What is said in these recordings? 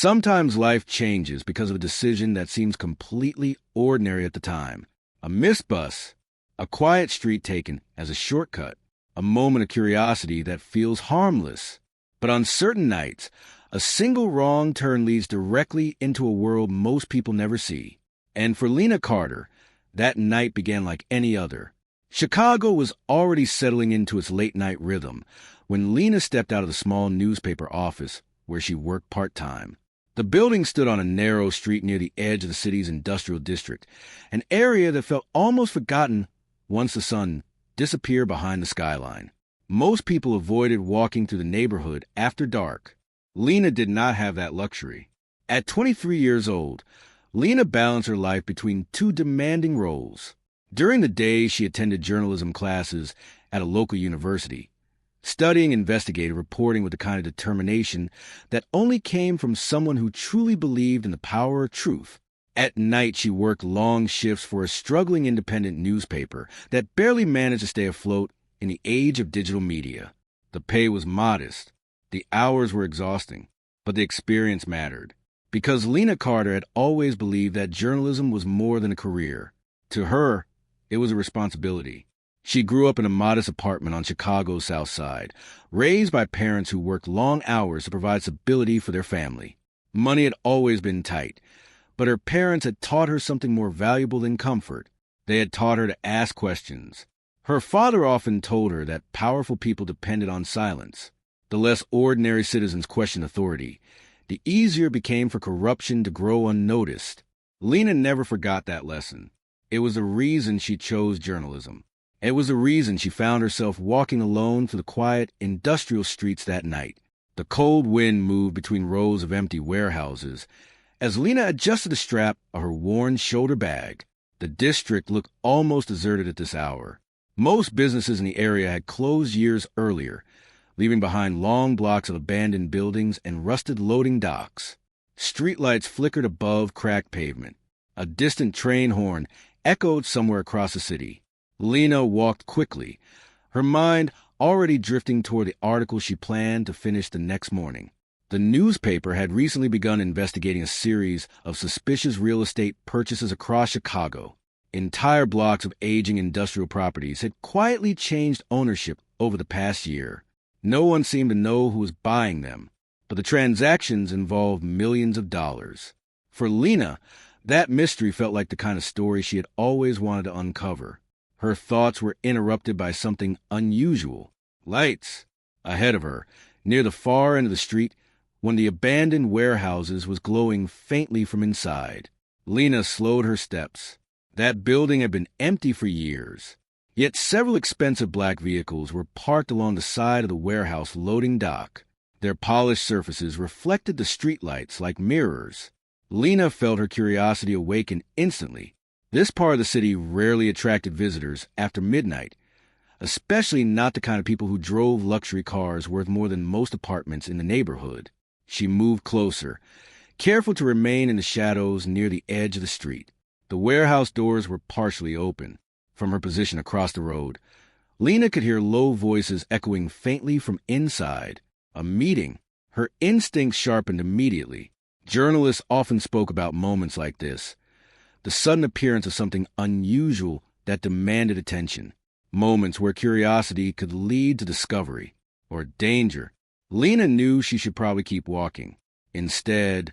Sometimes life changes because of a decision that seems completely ordinary at the time. A missed bus, a quiet street taken as a shortcut, a moment of curiosity that feels harmless. But on certain nights, a single wrong turn leads directly into a world most people never see. And for Lena Carter, that night began like any other. Chicago was already settling into its late-night rhythm when Lena stepped out of the small newspaper office where she worked part-time. The building stood on a narrow street near the edge of the city's industrial district, an area that felt almost forgotten once the sun disappeared behind the skyline. Most people avoided walking through the neighborhood after dark. Lena did not have that luxury. At 23 years old, Lena balanced her life between two demanding roles. During the day, she attended journalism classes at a local university, studying investigative reporting with the kind of determination that only came from someone who truly believed in the power of truth. At night, she worked long shifts for a struggling independent newspaper that barely managed to stay afloat in the age of digital media. The pay was modest, the hours were exhausting, but the experience mattered. Because Lena Carter had always believed that journalism was more than a career. To her, it was a responsibility. She grew up in a modest apartment on Chicago's South Side, raised by parents who worked long hours to provide stability for their family. Money had always been tight, but her parents had taught her something more valuable than comfort. They had taught her to ask questions. Her father often told her that powerful people depended on silence. The less ordinary citizens questioned authority, the easier it became for corruption to grow unnoticed. Lena never forgot that lesson. It was the reason she chose journalism. It was the reason she found herself walking alone through the quiet, industrial streets that night. The cold wind moved between rows of empty warehouses. As Lena adjusted the strap of her worn shoulder bag, the district looked almost deserted at this hour. Most businesses in the area had closed years earlier, leaving behind long blocks of abandoned buildings and rusted loading docks. Streetlights flickered above cracked pavement. A distant train horn echoed somewhere across the city. Lena walked quickly, her mind already drifting toward the article she planned to finish the next morning. The newspaper had recently begun investigating a series of suspicious real estate purchases across Chicago. Entire blocks of aging industrial properties had quietly changed ownership over the past year. No one seemed to know who was buying them, but the transactions involved millions of dollars. For Lena, that mystery felt like the kind of story she had always wanted to uncover. Her thoughts were interrupted by something unusual. Lights! Ahead of her, near the far end of the street, one of the abandoned warehouses was glowing faintly from inside. Lena slowed her steps. That building had been empty for years. Yet several expensive black vehicles were parked along the side of the warehouse loading dock. Their polished surfaces reflected the streetlights like mirrors. Lena felt her curiosity awaken instantly. This part of the city rarely attracted visitors after midnight, especially not the kind of people who drove luxury cars worth more than most apartments in the neighborhood. She moved closer, careful to remain in the shadows near the edge of the street. The warehouse doors were partially open. From her position across the road, Lena could hear low voices echoing faintly from inside. A meeting. Her instincts sharpened immediately. Journalists often spoke about moments like this, the sudden appearance of something unusual that demanded attention. Moments where curiosity could lead to discovery or danger. Lena knew she should probably keep walking. Instead,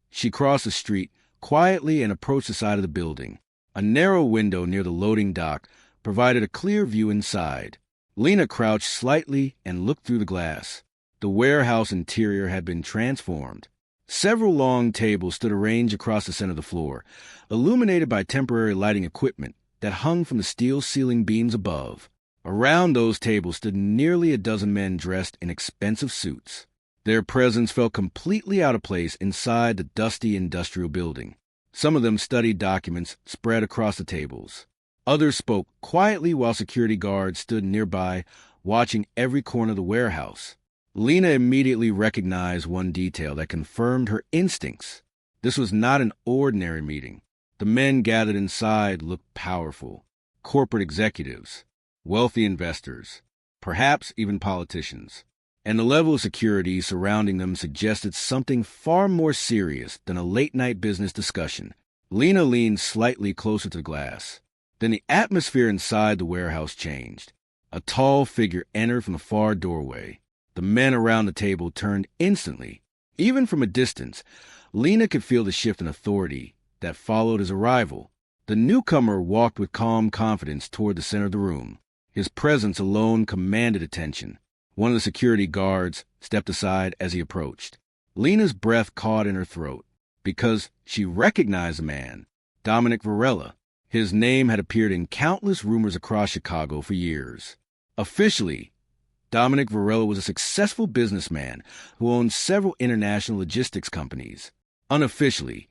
she crossed the street quietly and approached the side of the building. A narrow window near the loading dock provided a clear view inside. Lena crouched slightly and looked through the glass. The warehouse interior had been transformed. Several long tables stood arranged across the center of the floor, illuminated by temporary lighting equipment that hung from the steel ceiling beams above. Around those tables stood nearly a dozen men dressed in expensive suits. Their presence felt completely out of place inside the dusty industrial building. Some of them studied documents spread across the tables. Others spoke quietly while security guards stood nearby, watching every corner of the warehouse. Lena immediately recognized one detail that confirmed her instincts. This was not an ordinary meeting. The men gathered inside looked powerful. Corporate executives, wealthy investors, perhaps even politicians. and the level of security surrounding them suggested something far more serious than a late-night business discussion. Lena leaned slightly closer to the glass. Then the atmosphere inside the warehouse changed. A tall figure entered from the far doorway. The men around the table turned instantly. Even from a distance, Lena could feel the shift in authority that followed his arrival. The newcomer walked with calm confidence toward the center of the room. His presence alone commanded attention. One of the security guards stepped aside as he approached. Lena's breath caught in her throat because she recognized the man, Dominic Varela. His name had appeared in countless rumors across Chicago for years. Officially, Dominic Varela was a successful businessman who owned several international logistics companies. Unofficially,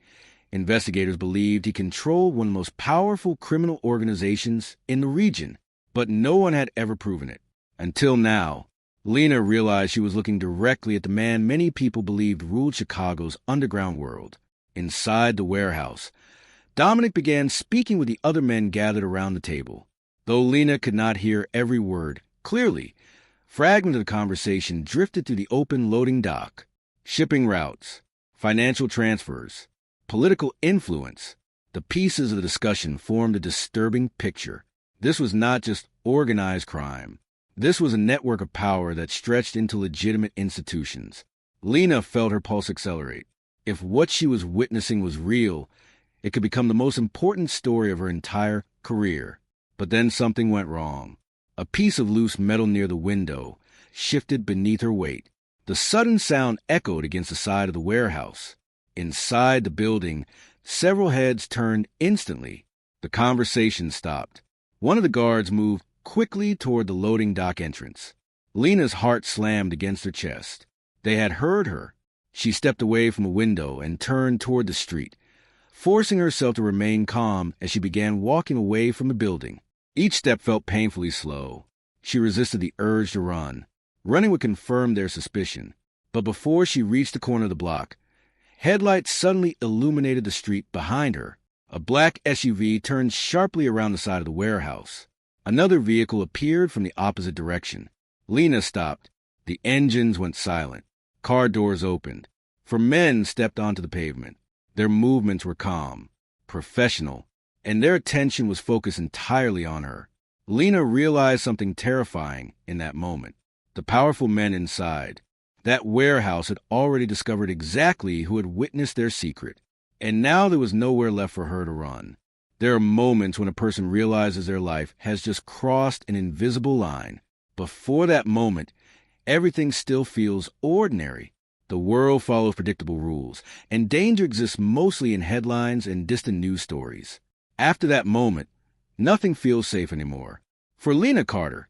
investigators believed he controlled one of the most powerful criminal organizations in the region, but no one had ever proven it. Until now, Lena realized she was looking directly at the man many people believed ruled Chicago's underground world. Inside the warehouse, Dominic began speaking with the other men gathered around the table. Though Lena could not hear every word clearly, fragments of the conversation drifted through the open loading dock. Shipping routes, financial transfers, political influence. The pieces of the discussion formed a disturbing picture. This was not just organized crime. This was a network of power that stretched into legitimate institutions. Lena felt her pulse accelerate. If what she was witnessing was real, it could become the most important story of her entire career. But then something went wrong. A piece of loose metal near the window shifted beneath her weight. The sudden sound echoed against the side of the warehouse. Inside the building, several heads turned instantly. The conversation stopped. One of the guards moved quickly toward the loading dock entrance. Lena's heart slammed against her chest. They had heard her. She stepped away from a window and turned toward the street, forcing herself to remain calm as she began walking away from the building. Each step felt painfully slow. She resisted the urge to run. Running would confirm their suspicion. But before she reached the corner of the block, headlights suddenly illuminated the street behind her. A black SUV turned sharply around the side of the warehouse. Another vehicle appeared from the opposite direction. Lena stopped. The engines went silent. Car doors opened. 4 men stepped onto the pavement. Their movements were calm, professional, and their attention was focused entirely on her. Lena realized something terrifying in that moment. The powerful men inside. That warehouse had already discovered exactly who had witnessed their secret, and now there was nowhere left for her to run. There are moments when a person realizes their life has just crossed an invisible line. Before that moment, everything still feels ordinary. The world follows predictable rules, and danger exists mostly in headlines and distant news stories. After that moment, nothing feels safe anymore. For Lena Carter,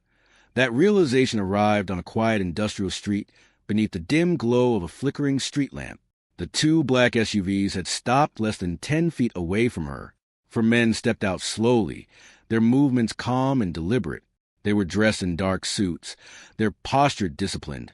that realization arrived on a quiet industrial street beneath the dim glow of a flickering street lamp. The 2 black SUVs had stopped less than 10 feet away from her. 4 men stepped out slowly, their movements calm and deliberate. They were dressed in dark suits, their posture disciplined,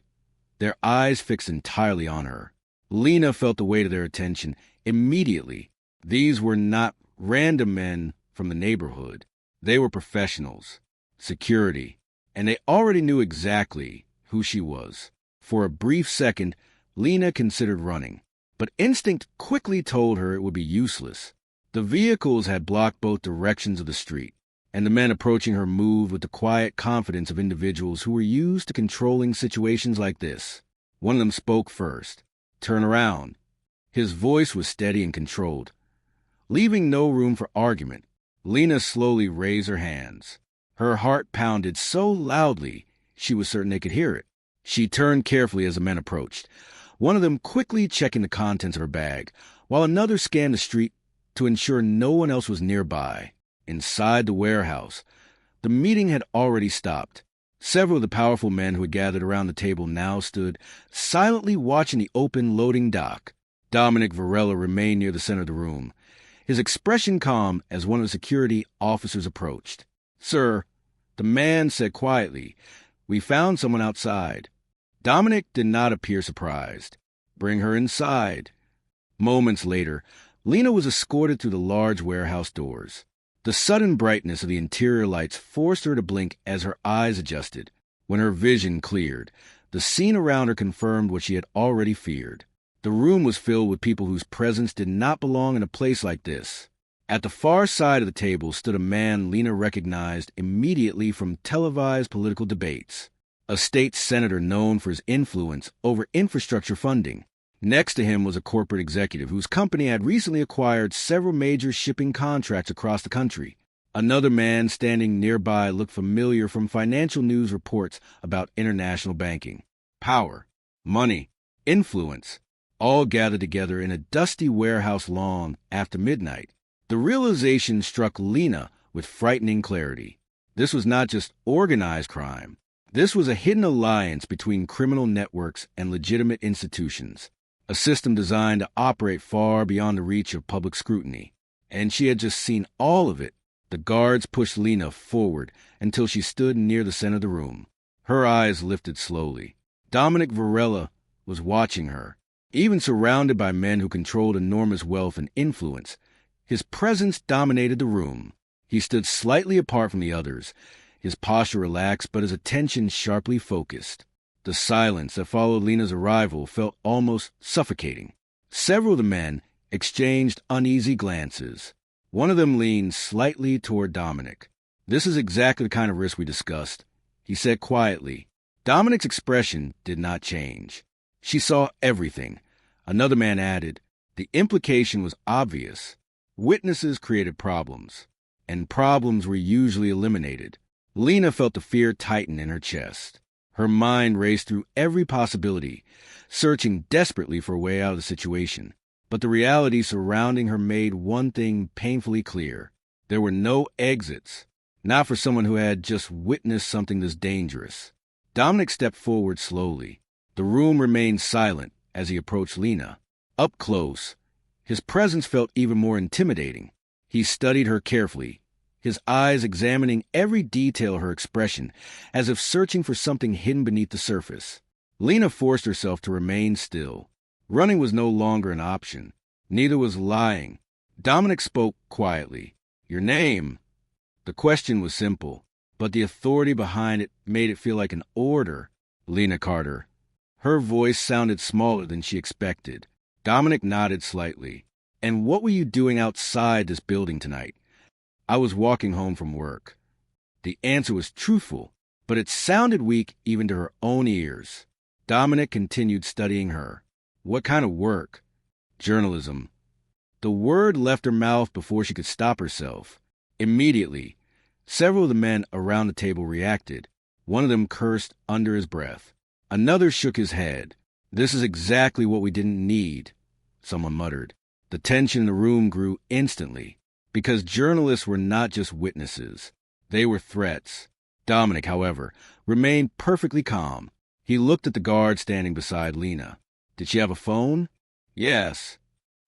their eyes fixed entirely on her. Lena felt the weight of their attention immediately. These were not random men from the neighborhood. They were professionals, security, and they already knew exactly who she was. For a brief second, Lena considered running, but instinct quickly told her it would be useless. The vehicles had blocked both directions of the street, and the men approaching her moved with the quiet confidence of individuals who were used to controlling situations like this. One of them spoke first. "Turn around." His voice was steady and controlled. Leaving no room for argument, Lena slowly raised her hands. Her heart pounded so loudly she was certain they could hear it. She turned carefully as the men approached, one of them quickly checking the contents of her bag, while another scanned the street to ensure no one else was nearby. Inside the warehouse, the meeting had already stopped. Several of the powerful men who had gathered around the table now stood silently watching the open loading dock. Dominic Varela remained near the center of the room, his expression calm as one of the security officers approached. "Sir," the man said quietly, "we found someone outside." Dominic did not appear surprised. "Bring her inside." Moments later, Lena was escorted through the large warehouse doors. The sudden brightness of the interior lights forced her to blink as her eyes adjusted. When her vision cleared, The scene around her confirmed what she had already feared. The room was filled with people whose presence did not belong in a place like this. At the far side of the table stood a man Lena recognized immediately from televised political debates, a state senator known for his influence over infrastructure funding. Next to him was a corporate executive whose company had recently acquired several major shipping contracts across the country. Another man standing nearby looked familiar from financial news reports about international banking. Power, money, influence, all gathered together in a dusty warehouse long after midnight. The realization struck Lena with frightening clarity. This was not just organized crime. This was a hidden alliance between criminal networks and legitimate institutions, a system designed to operate far beyond the reach of public scrutiny. And she had just seen all of it. The guards pushed Lena forward until she stood near the center of the room. Her eyes lifted slowly. Dominic Varela was watching her. Even surrounded by men who controlled enormous wealth and influence, his presence dominated the room. He stood slightly apart from the others, his posture relaxed but his attention sharply focused. The silence that followed Lena's arrival felt almost suffocating. Several of the men exchanged uneasy glances. One of them leaned slightly toward Dominic. "This is exactly the kind of risk we discussed," he said quietly. Dominic's expression did not change. "She saw everything." Another man added, "The implication was obvious. Witnesses created problems, and problems were usually eliminated." Lena felt the fear tighten in her chest. Her mind raced through every possibility, searching desperately for a way out of the situation. But the reality surrounding her made one thing painfully clear. There were no exits, not for someone who had just witnessed something this dangerous. Dominic stepped forward slowly. The room remained silent as he approached Lena. Up close, his presence felt even more intimidating. He studied her carefully, his eyes examining every detail of her expression, as if searching for something hidden beneath the surface. Lena forced herself to remain still. Running was no longer an option. Neither was lying. Dominic spoke quietly. "Your name?" The question was simple, but the authority behind it made it feel like an order. "Lena Carter." Her voice sounded smaller than she expected. Dominic nodded slightly. "And what were you doing outside this building tonight?" "I was walking home from work." The answer was truthful, but it sounded weak even to her own ears. Dominic continued studying her. "What kind of work?" "Journalism." The word left her mouth before she could stop herself. Immediately, several of the men around the table reacted. One of them cursed under his breath. Another shook his head. "This is exactly what we didn't need," someone muttered. The tension in the room grew instantly, because journalists were not just witnesses. They were threats. Dominic, however, remained perfectly calm. He looked at the guard standing beside Lena. "Did she have a phone?" "Yes."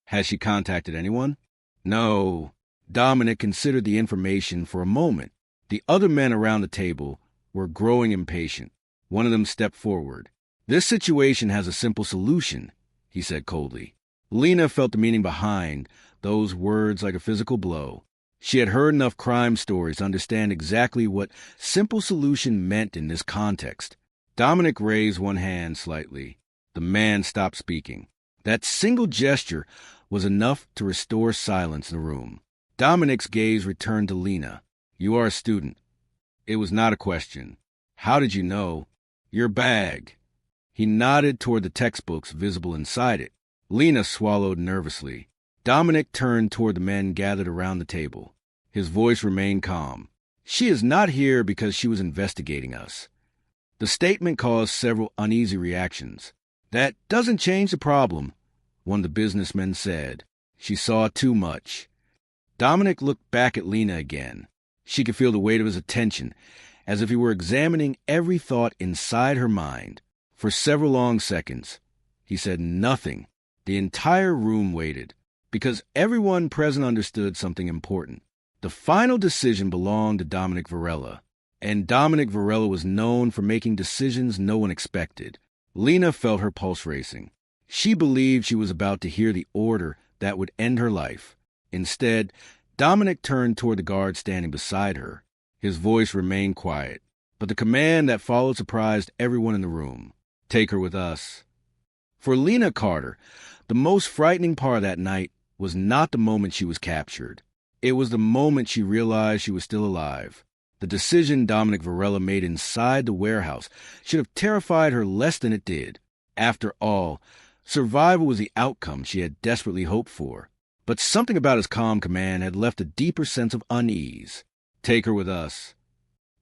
"Has she contacted anyone?" "No." Dominic considered the information for a moment. The other men around the table were growing impatient. One of them stepped forward. "This situation has a simple solution," he said coldly. Lena felt the meaning behind those words like a physical blow. She had heard enough crime stories to understand exactly what simple solution meant in this context. Dominic raised one hand slightly. The man stopped speaking. That single gesture was enough to restore silence in the room. Dominic's gaze returned to Lena. "You are a student." It was not a question. "How did you know?" "Your bag." He nodded toward the textbooks visible inside it. Lena swallowed nervously. Dominic turned toward the men gathered around the table. His voice remained calm. "She is not here because she was investigating us." The statement caused several uneasy reactions. "That doesn't change the problem," one of the businessmen said. "She saw too much." Dominic looked back at Lena again. She could feel the weight of his attention, as if he were examining every thought inside her mind. For several long seconds, he said nothing. The entire room waited, because everyone present understood something important. The final decision belonged to Dominic Varela, and Dominic Varela was known for making decisions no one expected. Lena felt her pulse racing. She believed she was about to hear the order that would end her life. Instead, Dominic turned toward the guard standing beside her. His voice remained quiet, but the command that followed surprised everyone in the room. Take her with us. For Lena Carter, the most frightening part of that night was not the moment she was captured. It was the moment she realized she was still alive. The decision Dominic Varela made inside the warehouse should have terrified her less than it did. After all, survival was the outcome she had desperately hoped for. But something about his calm command had left a deeper sense of unease. Take her with us.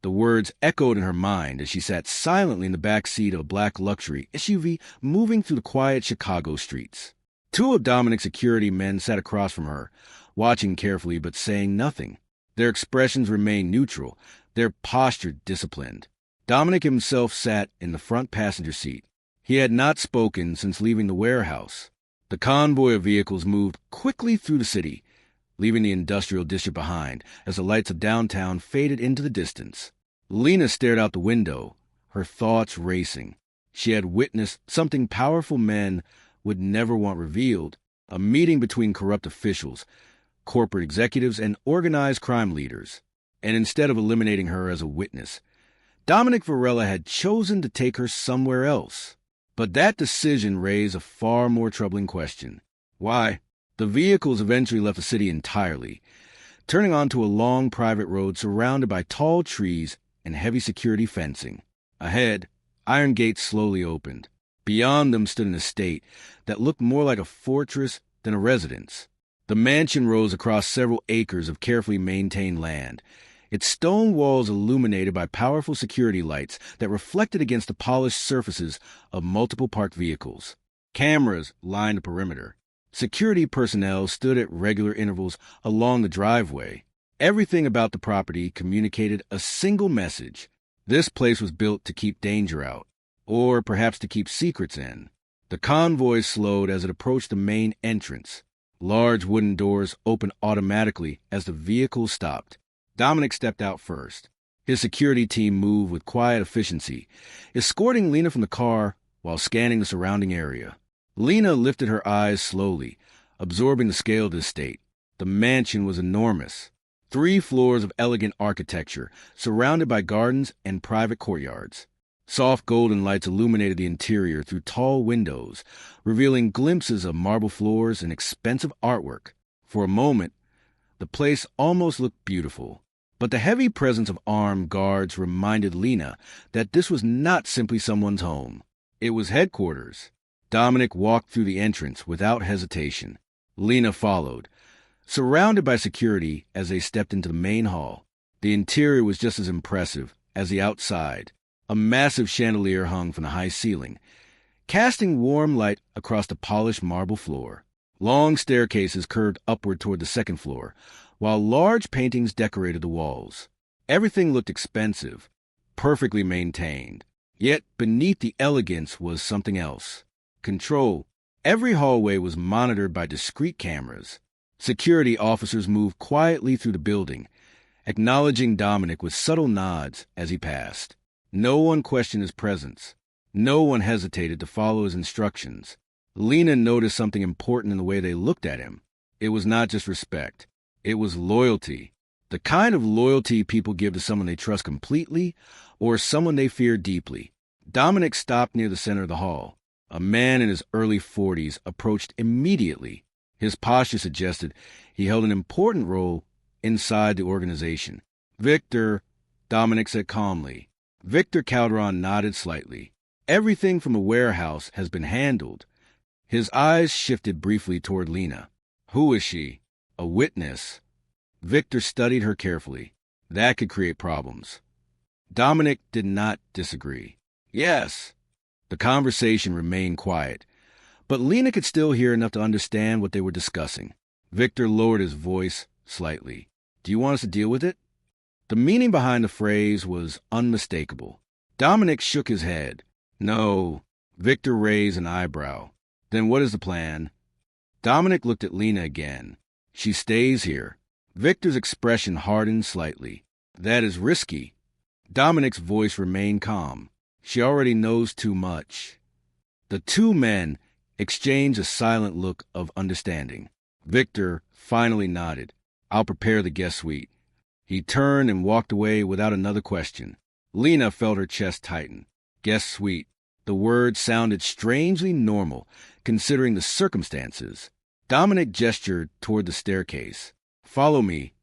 The words echoed in her mind as she sat silently in the back seat of a black luxury SUV moving through the quiet Chicago streets. Two of Dominic's security men sat across from her, watching carefully but saying nothing. Their expressions remained neutral, their posture disciplined. Dominic himself sat in the front passenger seat. He had not spoken since leaving the warehouse. The convoy of vehicles moved quickly through the city, leaving the industrial district behind as the lights of downtown faded into the distance. Lena stared out the window, her thoughts racing. She had witnessed something powerful men would never want revealed, a meeting between corrupt officials, corporate executives, and organized crime leaders. And instead of eliminating her as a witness, Dominic Varela had chosen to take her somewhere else. But that decision raised a far more troubling question. Why? The vehicles eventually left the city entirely, turning onto a long private road surrounded by tall trees and heavy security fencing. Ahead, iron gates slowly opened. Beyond them stood an estate that looked more like a fortress than a residence. The mansion rose across several acres of carefully maintained land, its stone walls illuminated by powerful security lights that reflected against the polished surfaces of multiple parked vehicles. Cameras lined the perimeter. Security personnel stood at regular intervals along the driveway. Everything about the property communicated a single message. This place was built to keep danger out, or perhaps to keep secrets in. The convoy slowed as it approached the main entrance. Large wooden doors opened automatically as the vehicle stopped. Dominic stepped out first. His security team moved with quiet efficiency, escorting Lena from the car while scanning the surrounding area. Lena lifted her eyes slowly, absorbing the scale of the estate. The mansion was enormous. 3 floors of elegant architecture, surrounded by gardens and private courtyards. Soft golden lights illuminated the interior through tall windows, revealing glimpses of marble floors and expensive artwork. For a moment, the place almost looked beautiful. But the heavy presence of armed guards reminded Lena that this was not simply someone's home. It was headquarters. Dominic walked through the entrance without hesitation. Lena followed, surrounded by security as they stepped into the main hall. The interior was just as impressive as the outside. A massive chandelier hung from the high ceiling, casting warm light across the polished marble floor. Long staircases curved upward toward the second floor, while large paintings decorated the walls. Everything looked expensive, perfectly maintained. Yet beneath the elegance was something else. Control. Every hallway was monitored by discreet cameras. Security officers moved quietly through the building, acknowledging Dominic with subtle nods as he passed. No one questioned his presence. No one hesitated to follow his instructions. Lena noticed something important in the way they looked at him. It was not just respect. It was loyalty. The kind of loyalty people give to someone they trust completely or someone they fear deeply. Dominic stopped near the center of the hall. A man in his early 40s approached immediately. His posture suggested he held an important role inside the organization. Victor, Dominic said calmly. Victor Calderon nodded slightly. Everything from the warehouse has been handled. His eyes shifted briefly toward Lena. Who is she? A witness. Victor studied her carefully. That could create problems. Dominic did not disagree. Yes. The conversation remained quiet, but Lena could still hear enough to understand what they were discussing. Victor lowered his voice slightly. Do you want us to deal with it? The meaning behind the phrase was unmistakable. Dominic shook his head. No. Victor raised an eyebrow. Then what is the plan? Dominic looked at Lena again. She stays here. Victor's expression hardened slightly. That is risky. Dominic's voice remained calm. She already knows too much. The two men exchanged a silent look of understanding. Victor finally nodded. I'll prepare the guest suite. He turned and walked away without another question. Lena felt her chest tighten. Guest suite. The words sounded strangely normal, considering the circumstances. Dominic gestured toward the staircase. "Follow me."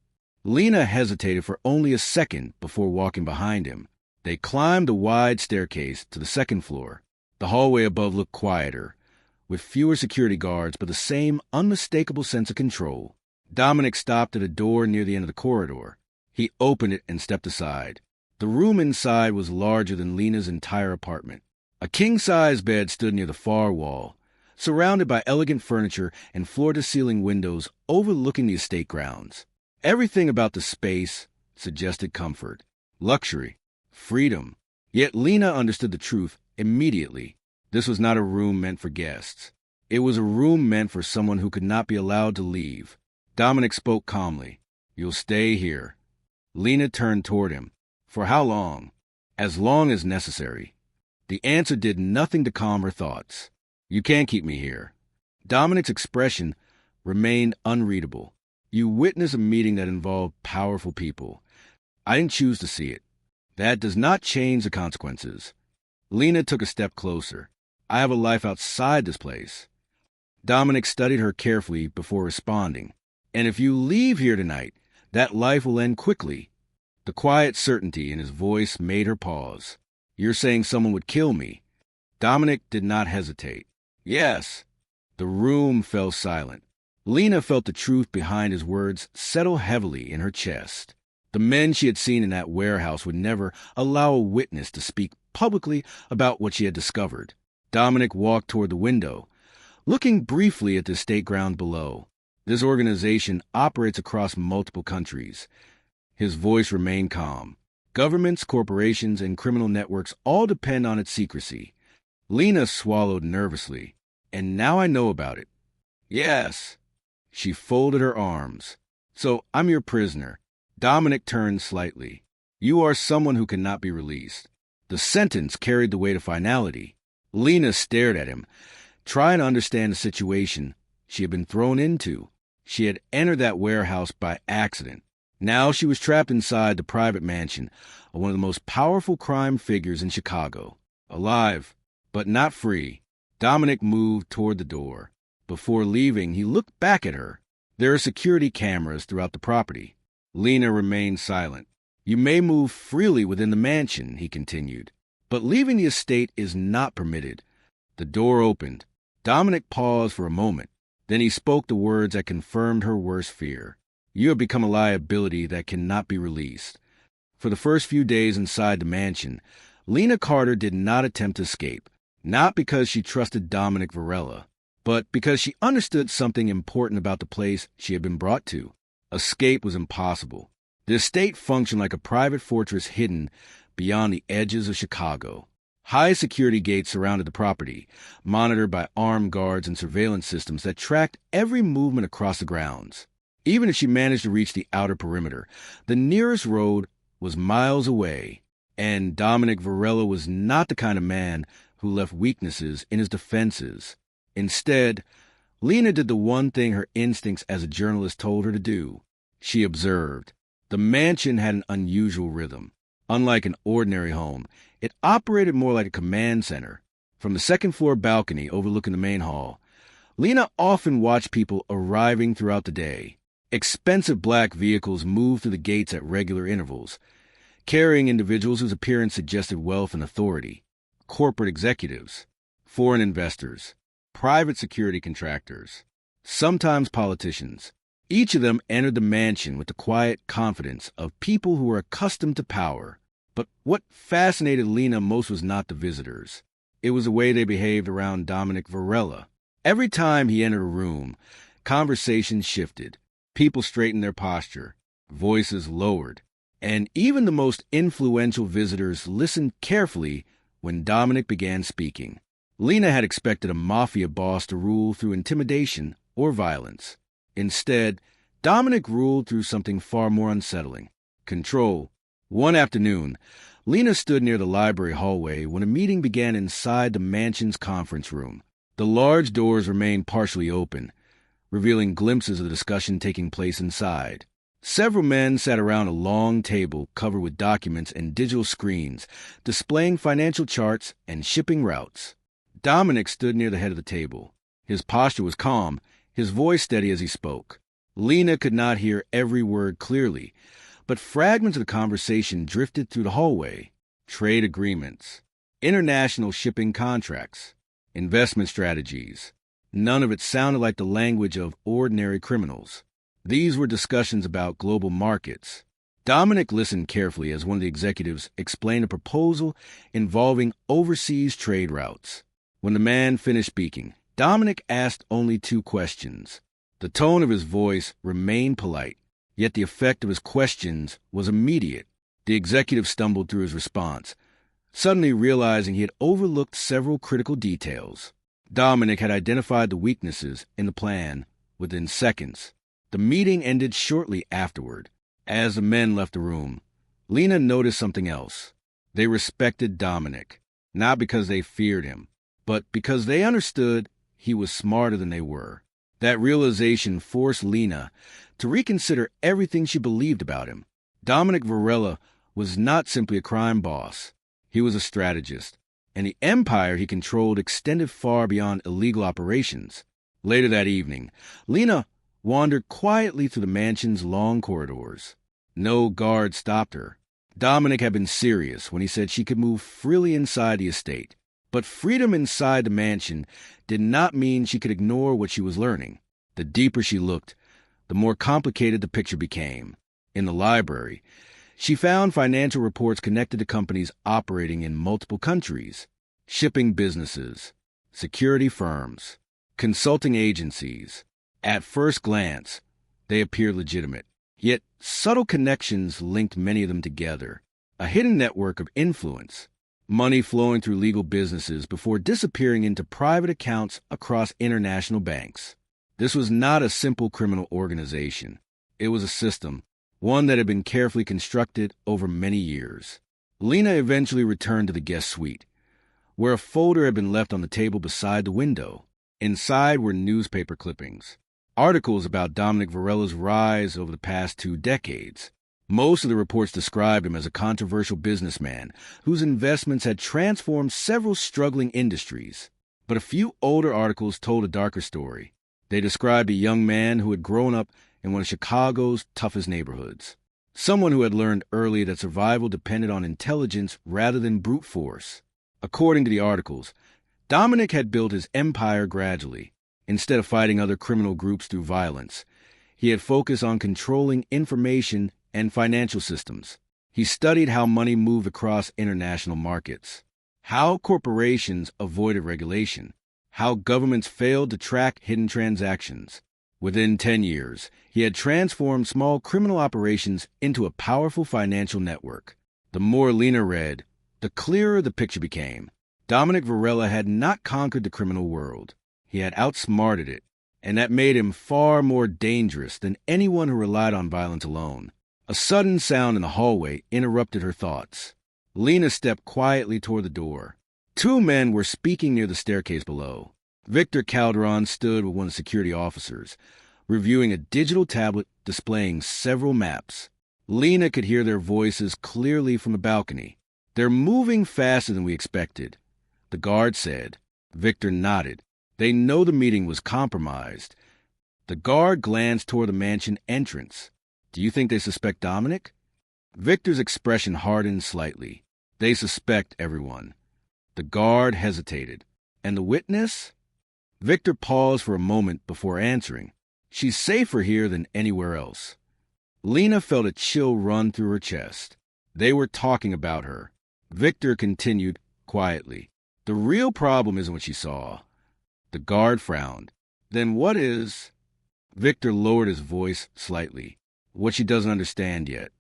Lena hesitated for only a second before walking behind him. They climbed a wide staircase to the second floor. The hallway above looked quieter, with fewer security guards but the same unmistakable sense of control. Dominic stopped at a door near the end of the corridor. He opened it and stepped aside. The room inside was larger than Lena's entire apartment. A king-size bed stood near the far wall, surrounded by elegant furniture and floor-to-ceiling windows overlooking the estate grounds. Everything about the space suggested comfort, luxury, freedom. Yet Lena understood the truth immediately. This was not a room meant for guests. It was a room meant for someone who could not be allowed to leave. Dominic spoke calmly. "You'll stay here." Lena turned toward him. "For how long?" "As long as necessary." The answer did nothing to calm her thoughts. "You can't keep me here." Dominic's expression remained unreadable. "You witnessed a meeting that involved powerful people. I didn't choose to see it. That does not change the consequences." Lena took a step closer. "I have a life outside this place." Dominic studied her carefully before responding. "And if you leave here tonight, that life will end quickly." The quiet certainty in his voice made her pause. "You're saying someone would kill me?" Dominic did not hesitate. "Yes." The room fell silent. Lena felt the truth behind his words settle heavily in her chest. The men she had seen in that warehouse would never allow a witness to speak publicly about what she had discovered. Dominic walked toward the window, looking briefly at the estate ground below. "This organization operates across multiple countries." His voice remained calm. "Governments, corporations, and criminal networks all depend on its secrecy." Lena swallowed nervously. "And now I know about it." "Yes." She folded her arms. "So I'm your prisoner." Dominic turned slightly. "You are someone who cannot be released." The sentence carried the weight of finality. Lena stared at him, trying to understand the situation she had been thrown into. She had entered that warehouse by accident. Now she was trapped inside the private mansion of one of the most powerful crime figures in Chicago. Alive, but not free. Dominic moved toward the door. Before leaving, he looked back at her. "There are security cameras throughout the property." Lena remained silent. "You may move freely within the mansion," he continued, "but leaving the estate is not permitted." The door opened. Dominic paused for a moment. Then he spoke the words that confirmed her worst fear. "You have become a liability that cannot be released." For the first few days inside the mansion, Lena Carter did not attempt to escape, not because she trusted Dominic Varela, but because she understood something important about the place she had been brought to. Escape was impossible. The estate functioned like a private fortress hidden beyond the edges of Chicago. High security gates surrounded the property, monitored by armed guards and surveillance systems that tracked every movement across the grounds. Even if she managed to reach the outer perimeter, the nearest road was miles away, and Dominic Varela was not the kind of man who left weaknesses in his defenses. Instead, Lena did the one thing her instincts as a journalist told her to do. She observed. The mansion had an unusual rhythm. Unlike an ordinary home, it operated more like a command center. From the second-floor balcony overlooking the main hall, Lena often watched people arriving throughout the day. Expensive black vehicles moved through the gates at regular intervals, carrying individuals whose appearance suggested wealth and authority. Corporate executives, foreign investors, private security contractors, sometimes politicians. Each of them entered the mansion with the quiet confidence of people who were accustomed to power. But what fascinated Lena most was not the visitors. It was the way they behaved around Dominic Varela. Every time he entered a room, conversations shifted. People straightened their posture, voices lowered, and even the most influential visitors listened carefully when Dominic began speaking. Lena had expected a mafia boss to rule through intimidation or violence. Instead, Dominic ruled through something far more unsettling: control. One afternoon, Lena stood near the library hallway when a meeting began inside the mansion's conference room. The large doors remained partially open, revealing glimpses of the discussion taking place inside. Several men sat around a long table covered with documents and digital screens, displaying financial charts and shipping routes. Dominic stood near the head of the table. His posture was calm, his voice steady as he spoke. Lena could not hear every word clearly, but fragments of the conversation drifted through the hallway. Trade agreements, international shipping contracts, investment strategies. None of it sounded like the language of ordinary criminals. These were discussions about global markets. Dominic listened carefully as one of the executives explained a proposal involving overseas trade routes. When the man finished speaking, Dominic asked only 2 questions. The tone of his voice remained polite, yet the effect of his questions was immediate. The executive stumbled through his response, suddenly realizing he had overlooked several critical details. Dominic had identified the weaknesses in the plan within seconds. The meeting ended shortly afterward. As the men left the room, Lena noticed something else. They respected Dominic, not because they feared him, but because they understood he was smarter than they were. That realization forced Lena to reconsider everything she believed about him. Dominic Varela was not simply a crime boss. He was a strategist, and the empire he controlled extended far beyond illegal operations. Later that evening, Lena wandered quietly through the mansion's long corridors. No guard stopped her. Dominic had been serious when he said she could move freely inside the estate. But freedom inside the mansion did not mean she could ignore what she was learning. The deeper she looked, the more complicated the picture became. In the library, she found financial reports connected to companies operating in multiple countries, shipping businesses, security firms, consulting agencies. At first glance, they appeared legitimate, yet subtle connections linked many of them together. A hidden network of influence, money flowing through legal businesses before disappearing into private accounts across international banks. This was not a simple criminal organization. It was a system, one that had been carefully constructed over many years. Lena eventually returned to the guest suite, where a folder had been left on the table beside the window. Inside were newspaper clippings, articles about Dominic Varela's rise over the past 2 decades. Most of the reports described him as a controversial businessman whose investments had transformed several struggling industries. But a few older articles told a darker story. They described a young man who had grown up in one of Chicago's toughest neighborhoods. Someone who had learned early that survival depended on intelligence rather than brute force. According to the articles, Dominic had built his empire gradually. Instead of fighting other criminal groups through violence, he had focused on controlling information and financial systems. He studied how money moved across international markets, how corporations avoided regulation, how governments failed to track hidden transactions. Within 10 years, he had transformed small criminal operations into a powerful financial network. The more Lena read, the clearer the picture became. Dominic Varela had not conquered the criminal world. He had outsmarted it, and that made him far more dangerous than anyone who relied on violence alone. A sudden sound in the hallway interrupted her thoughts. Lena stepped quietly toward the door. 2 men were speaking near the staircase below. Victor Calderon stood with one of the security officers, reviewing a digital tablet displaying several maps. Lena could hear their voices clearly from the balcony. "They're moving faster than we expected," the guard said. Victor nodded. They know the meeting was compromised. The guard glanced toward the mansion entrance. "Do you think they suspect Dominic?" Victor's expression hardened slightly. "They suspect everyone." The guard hesitated. "And the witness?" Victor paused for a moment before answering. "She's safer here than anywhere else." Lena felt a chill run through her chest. They were talking about her. Victor continued quietly. "The real problem isn't what she saw." The guard frowned. "Then what is—" Victor lowered his voice slightly. "What she doesn't understand yet."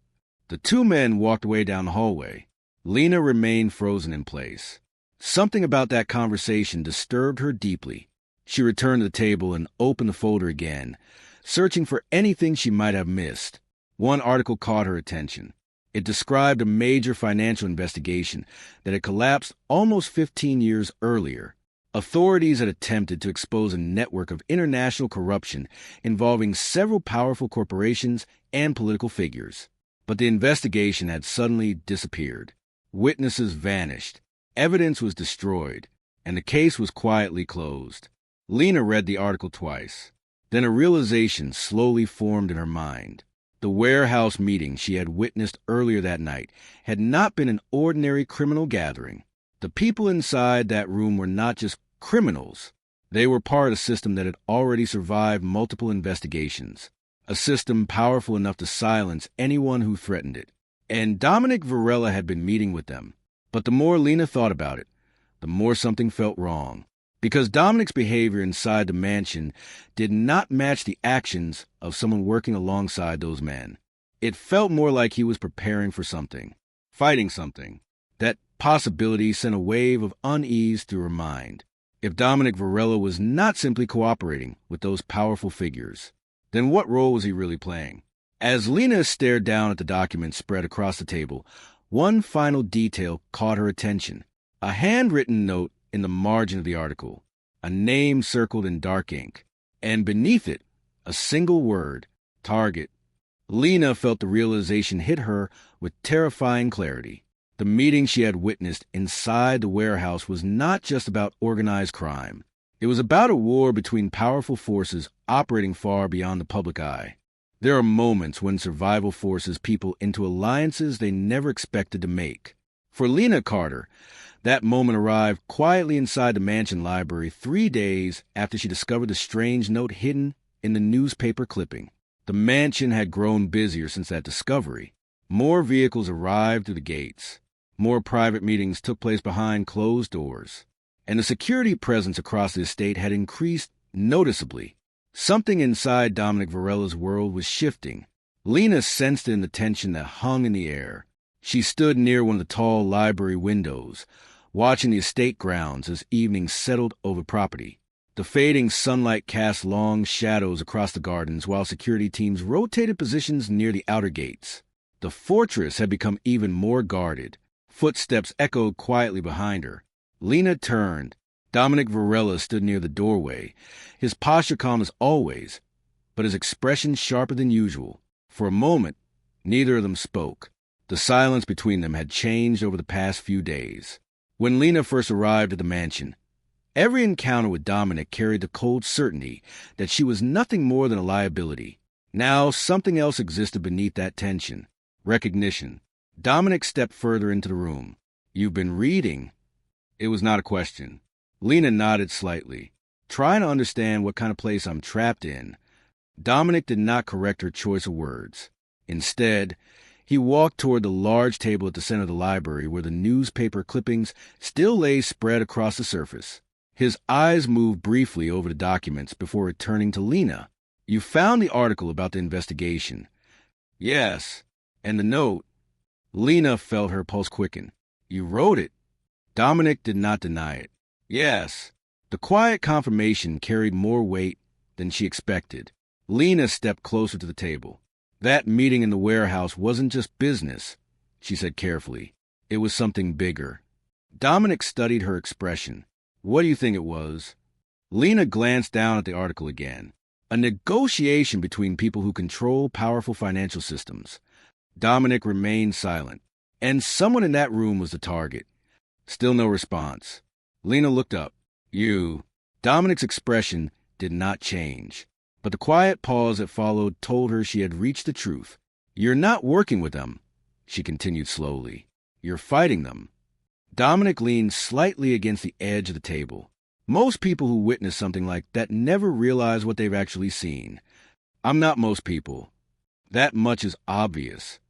The 2 men walked away down the hallway. Lena remained frozen in place. Something about that conversation disturbed her deeply. She returned to the table and opened the folder again, searching for anything she might have missed. One article caught her attention. It described a major financial investigation that had collapsed almost 15 years earlier. Authorities had attempted to expose a network of international corruption involving several powerful corporations and political figures. But the investigation had suddenly disappeared. Witnesses vanished, evidence was destroyed, and the case was quietly closed. Lena read the article twice. Then a realization slowly formed in her mind. The warehouse meeting she had witnessed earlier that night had not been an ordinary criminal gathering. The people inside that room were not just criminals. They were part of a system that had already survived multiple investigations, a system powerful enough to silence anyone who threatened it. And Dominic Varela had been meeting with them. But the more Lena thought about it, the more something felt wrong. Because Dominic's behavior inside the mansion did not match the actions of someone working alongside those men. It felt more like he was preparing for something, fighting something. That possibility sent a wave of unease through her mind. If Dominic Varela was not simply cooperating with those powerful figures, then what role was he really playing? As Lena stared down at the documents spread across the table, one final detail caught her attention. A handwritten note in the margin of the article, a name circled in dark ink, and beneath it, a single word, Target. Lena felt the realization hit her with terrifying clarity. The meeting she had witnessed inside the warehouse was not just about organized crime. It was about a war between powerful forces operating far beyond the public eye. There are moments when survival forces people into alliances they never expected to make. For Lena Carter, that moment arrived quietly inside the mansion library 3 days after she discovered the strange note hidden in the newspaper clipping. The mansion had grown busier since that discovery. More vehicles arrived through the gates. More private meetings took place behind closed doors. And the security presence across the estate had increased noticeably. Something inside Dominic Varela's world was shifting. Lena sensed it in the tension that hung in the air. She stood near one of the tall library windows, watching the estate grounds as evening settled over property. The fading sunlight cast long shadows across the gardens while security teams rotated positions near the outer gates. The fortress had become even more guarded. Footsteps echoed quietly behind her. Lena turned. Dominic Varela stood near the doorway, his posture calm as always, but his expression sharper than usual. For a moment, neither of them spoke. The silence between them had changed over the past few days. When Lena first arrived at the mansion, every encounter with Dominic carried the cold certainty that she was nothing more than a liability. Now, something else existed beneath that tension. Recognition. Dominic stepped further into the room. "You've been reading." It was not a question. Lena nodded slightly, trying to understand what kind of place I'm trapped in. Dominic did not correct her choice of words. Instead, he walked toward the large table at the center of the library where the newspaper clippings still lay spread across the surface. His eyes moved briefly over the documents before returning to Lena. "You found the article about the investigation." "Yes. And the note." Lena felt her pulse quicken. "You wrote it." Dominic did not deny it. "Yes." The quiet confirmation carried more weight than she expected. Lena stepped closer to the table. "That meeting in the warehouse wasn't just business," she said carefully. "It was something bigger." Dominic studied her expression. "What do you think it was?" Lena glanced down at the article again. "A negotiation between people who control powerful financial systems." Dominic remained silent. "And someone in that room was the target." Still no response. Lena looked up. "You." Dominic's expression did not change, but the quiet pause that followed told her she had reached the truth. "You're not working with them," she continued slowly. "You're fighting them." Dominic leaned slightly against the edge of the table. Most people who witness something like that never realize what they've actually seen. I'm not most people. That much is obvious.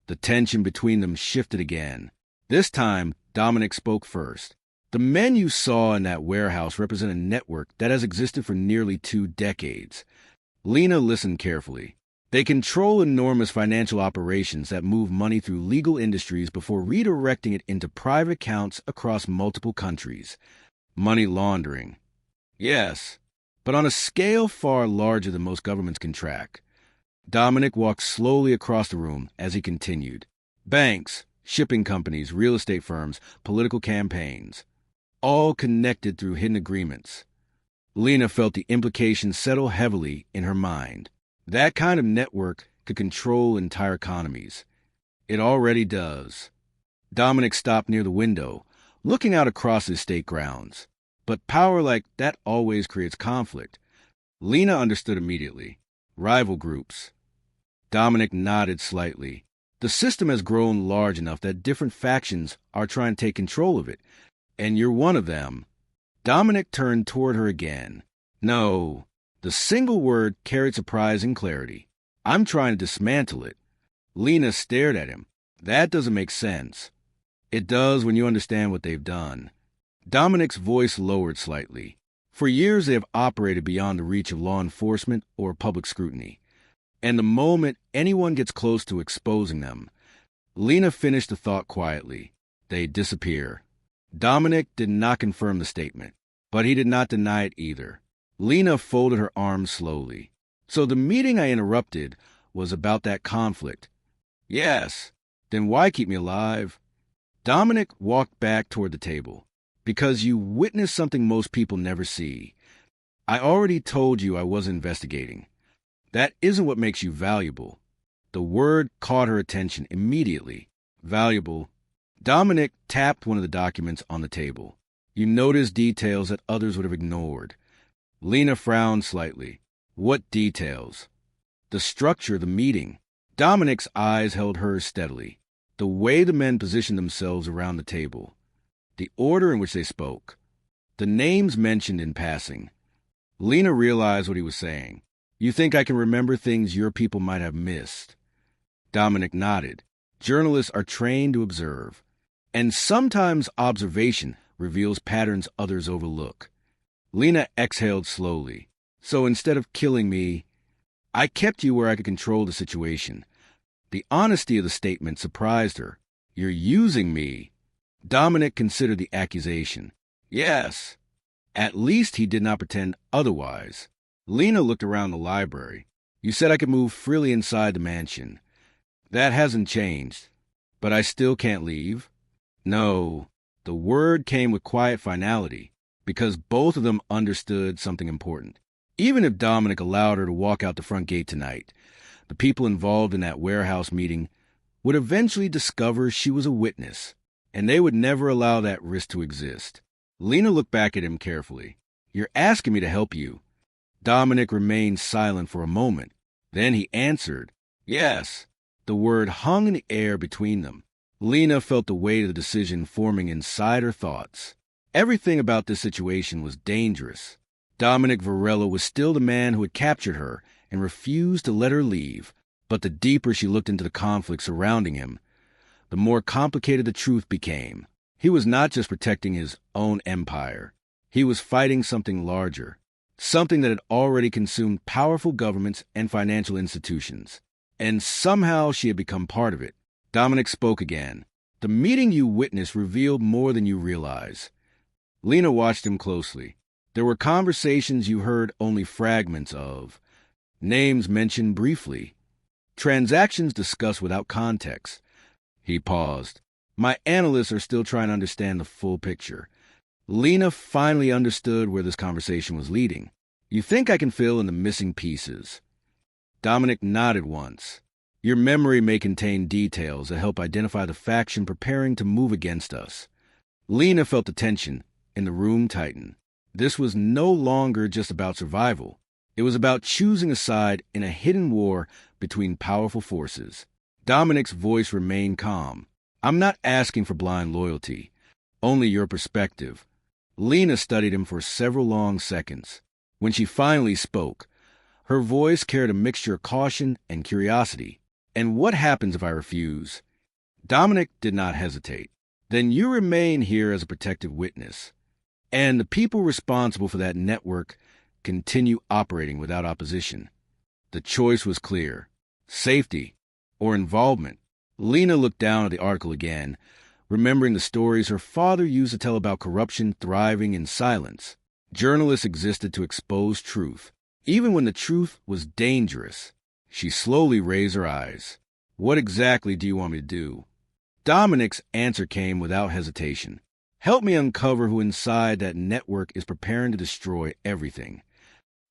The tension between them shifted again. This time, Dominic spoke first. "The men you saw in that warehouse represent a network that has existed for nearly 2 decades. Lena listened carefully. They control enormous financial operations that move money through legal industries before redirecting it into private accounts across multiple countries. Money laundering. Yes, but on a scale far larger than most governments can track." Dominic walked slowly across the room as he continued. "Banks, shipping companies, real estate firms, political campaigns. all connected through hidden agreements. Lena felt the implications settle heavily in her mind. That kind of network could control entire economies. It already does. Dominic stopped near the window, looking out across his state grounds. But power like that always creates conflict. Lena understood immediately. Rival groups. Dominic nodded slightly. The system has grown large enough that different factions are trying to take control of it, and you're one of them. Dominic turned toward her again. No, the single word carried surprising clarity. I'm trying to dismantle it. Lena stared at him. That doesn't make sense. It does when you understand what they've done. Dominic's voice lowered slightly. For years they have operated beyond the reach of law enforcement or public scrutiny. And the moment anyone gets close to exposing them, Lena finished the thought quietly. They disappear. Dominic did not confirm the statement, but he did not deny it either. Lena folded her arms slowly. So the meeting I interrupted was about that conflict. Yes. Then why keep me alive? Dominic walked back toward the table. Because you witnessed something most people never see. I already told you I was investigating. That isn't what makes you valuable. The word caught her attention immediately. Valuable. Dominic tapped one of the documents on the table. You noticed details that others would have ignored. Lena frowned slightly. What details? The structure of the meeting. Dominic's eyes held hers steadily. The way the men positioned themselves around the table. The order in which they spoke. The names mentioned in passing. Lena realized what he was saying. You think I can remember things your people might have missed? Dominic nodded. Journalists are trained to observe. And sometimes observation reveals patterns others overlook. Lena exhaled slowly. So instead of killing me, I kept you where I could control the situation. The honesty of the statement surprised her. You're using me. Dominic considered the accusation. Yes. At least he did not pretend otherwise. Lena looked around the library. You said I could move freely inside the mansion. That hasn't changed. But I still can't leave. No. The word came with quiet finality, because both of them understood something important. Even if Dominic allowed her to walk out the front gate tonight, the people involved in that warehouse meeting would eventually discover she was a witness, and they would never allow that risk to exist. Lena looked back at him carefully. You're asking me to help you. Dominic remained silent for a moment. Then he answered, Yes. The word hung in the air between them. Lena felt the weight of the decision forming inside her thoughts. Everything about this situation was dangerous. Dominic Varela was still the man who had captured her and refused to let her leave. But the deeper she looked into the conflict surrounding him, the more complicated the truth became. He was not just protecting his own empire. He was fighting something larger, something that had already consumed powerful governments and financial institutions. And somehow she had become part of it. Dominic spoke again. The meeting you witnessed revealed more than you realize. Lena watched him closely. There were conversations you heard only fragments of. Names mentioned briefly. Transactions discussed without context. He paused. My analysts are still trying to understand the full picture. Lena finally understood where this conversation was leading. You think I can fill in the missing pieces? Dominic nodded once. Your memory may contain details that help identify the faction preparing to move against us. Lena felt the tension, and the room tightened. This was no longer just about survival. It was about choosing a side in a hidden war between powerful forces. Dominic's voice remained calm. I'm not asking for blind loyalty, only your perspective. Lena studied him for several long seconds. When she finally spoke, her voice carried a mixture of caution and curiosity. And what happens if I refuse? Dominic did not hesitate. Then you remain here as a protective witness. And the people responsible for that network continue operating without opposition. The choice was clear. Safety or involvement. Lena looked down at the article again, remembering the stories her father used to tell about corruption thriving in silence. Journalists existed to expose truth, even when the truth was dangerous. She slowly raised her eyes. What exactly do you want me to do? Dominic's answer came without hesitation. Help me uncover who inside that network is preparing to destroy everything.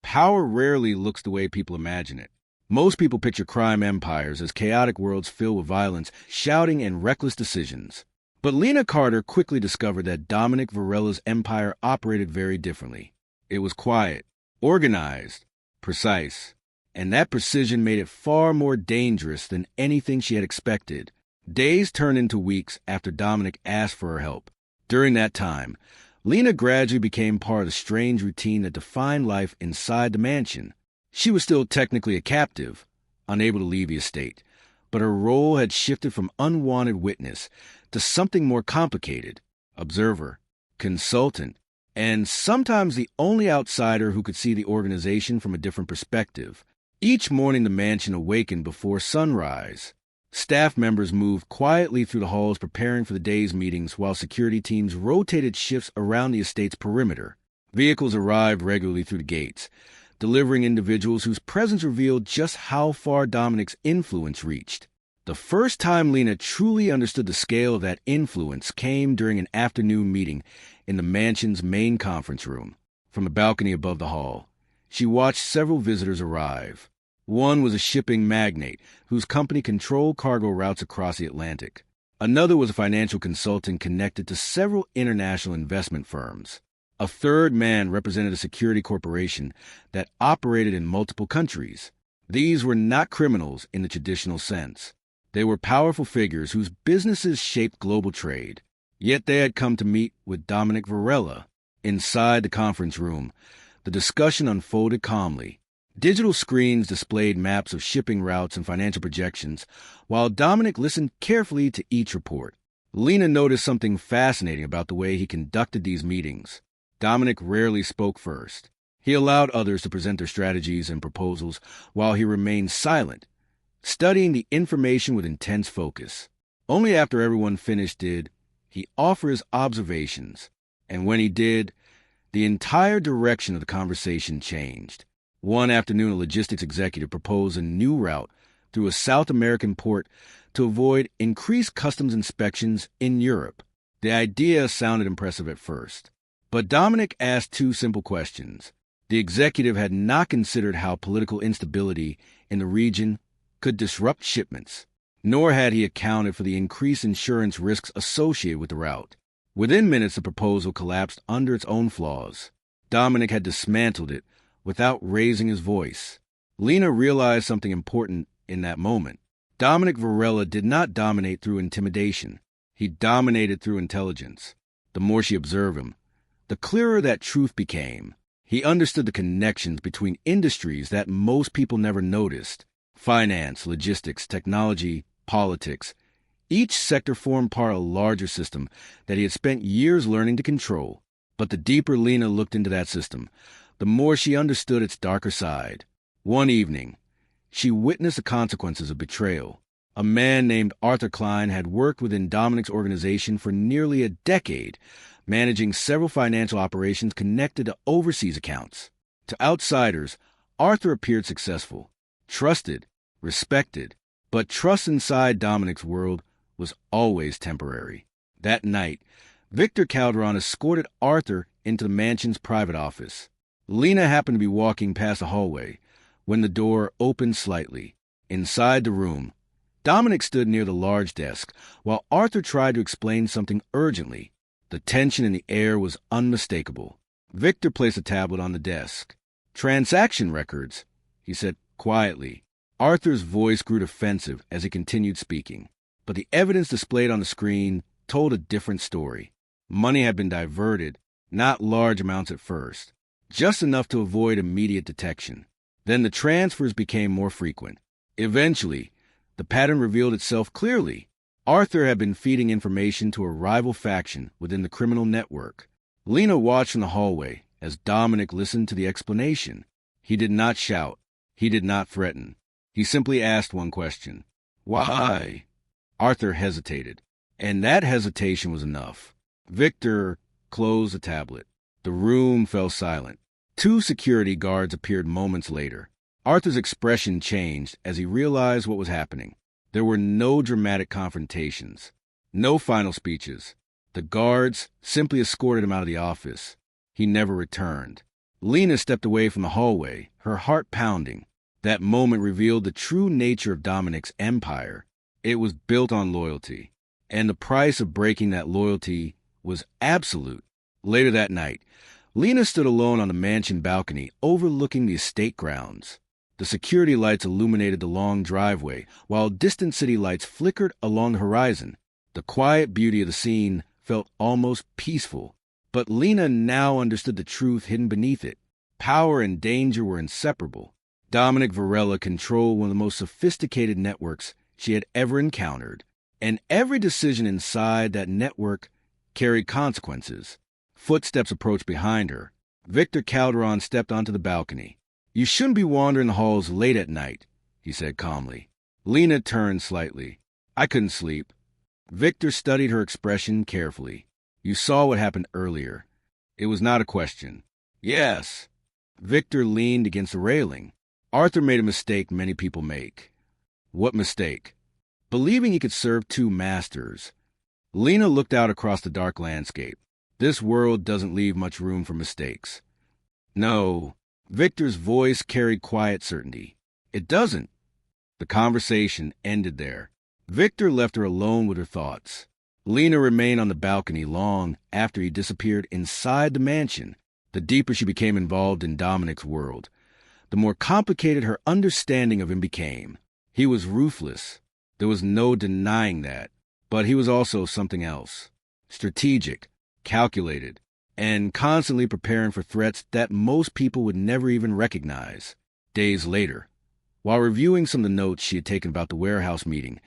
Power rarely looks the way people imagine it. Most people picture crime empires as chaotic worlds filled with violence, shouting, and reckless decisions. But Lena Carter quickly discovered that Dominic Varela's empire operated very differently. It was quiet, organized, precise, and that precision made it far more dangerous than anything she had expected. Days turned into weeks after Dominic asked for her help. During that time, Lena gradually became part of the strange routine that defined life inside the mansion. She was still technically a captive, unable to leave the estate, but her role had shifted from unwanted witness to something more complicated: observer, consultant, and sometimes the only outsider who could see the organization from a different perspective. Each morning the mansion awakened before sunrise. Staff members moved quietly through the halls preparing for the day's meetings while security teams rotated shifts around the estate's perimeter. Vehicles arrived regularly through the gates, delivering individuals whose presence revealed just how far Dominic's influence reached. The first time Lena truly understood the scale of that influence came during an afternoon meeting in the mansion's main conference room. From the balcony above the hall, she watched several visitors arrive. One was a shipping magnate whose company controlled cargo routes across the Atlantic. Another was a financial consultant connected to several international investment firms. A third man represented a security corporation that operated in multiple countries. These were not criminals in the traditional sense. They were powerful figures whose businesses shaped global trade. Yet they had come to meet with Dominic Varela. Inside the conference room, the discussion unfolded calmly. Digital screens displayed maps of shipping routes and financial projections, while Dominic listened carefully to each report. Lena noticed something fascinating about the way he conducted these meetings. Dominic rarely spoke first. He allowed others to present their strategies and proposals while he remained silent, studying the information with intense focus. Only after everyone finished did he offer his observations, and when he did, the entire direction of the conversation changed. One afternoon, a logistics executive proposed a new route through a South American port to avoid increased customs inspections in Europe. The idea sounded impressive at first, but Dominic asked two simple questions. The executive had not considered how political instability in the region could disrupt shipments, nor had he accounted for the increased insurance risks associated with the route. Within minutes, the proposal collapsed under its own flaws. Dominic had dismantled it without raising his voice. Lena realized something important in that moment. Dominic Varela did not dominate through intimidation. He dominated through intelligence. The more she observed him, the clearer that truth became. He understood the connections between industries that most people never noticed: finance, logistics, technology, politics. Each sector formed part of a larger system that he had spent years learning to control. But the deeper Lena looked into that system, the more she understood its darker side. One evening, she witnessed the consequences of betrayal. A man named Arthur Klein had worked within Dominic's organization for nearly a decade, managing several financial operations connected to overseas accounts. To outsiders, Arthur appeared successful, trusted, respected, but trust inside Dominic's world was always temporary. That night, Victor Calderon escorted Arthur into the mansion's private office. Lena happened to be walking past the hallway when the door opened slightly. Inside the room, Dominic stood near the large desk while Arthur tried to explain something urgently. The tension in the air was unmistakable. Victor placed a tablet on the desk. "Transaction records," he said quietly. Arthur's voice grew defensive as he continued speaking, but the evidence displayed on the screen told a different story. Money had been diverted, not large amounts at first, just enough to avoid immediate detection. Then the transfers became more frequent. Eventually, the pattern revealed itself clearly. Arthur had been feeding information to a rival faction within the criminal network. Lena watched from the hallway as Dominic listened to the explanation. He did not shout. He did not threaten. He simply asked one question: "Why?" Arthur hesitated, and that hesitation was enough. Victor closed the tablet. The room fell silent. Two security guards appeared moments later. Arthur's expression changed as he realized what was happening. There were no dramatic confrontations, no final speeches, The guards simply escorted him out of the office. He never returned. Lena stepped away from the hallway, her heart pounding. That moment revealed the true nature of Dominic's empire. It was built on loyalty, and the price of breaking that loyalty was absolute. Later that night, Lena stood alone on the mansion balcony overlooking the estate grounds. The security lights illuminated the long driveway, while distant city lights flickered along the horizon. The quiet beauty of the scene felt almost peaceful. But Lena now understood the truth hidden beneath it. Power and danger were inseparable. Dominic Varela controlled one of the most sophisticated networks she had ever encountered, and every decision inside that network carried consequences. Footsteps approached behind her. Victor Calderon stepped onto the balcony. "You shouldn't be wandering the halls late at night," he said calmly. Lena turned slightly. "I couldn't sleep." Victor studied her expression carefully. "You saw what happened earlier." It was not a question. "Yes." Victor leaned against the railing. "Arthur made a mistake many people make." "What mistake?" "Believing he could serve two masters." Lena looked out across the dark landscape. "This world doesn't leave much room for mistakes." "No." Victor's voice carried quiet certainty. "It doesn't." The conversation ended there. Victor left her alone with her thoughts. Lena remained on the balcony long after he disappeared inside the mansion. The deeper she became involved in Dominic's world, the more complicated her understanding of him became. He was ruthless. There was no denying that. But he was also something else. Strategic, calculated, and constantly preparing for threats that most people would never even recognize. Days later, while reviewing some of the notes she had taken about the warehouse meeting,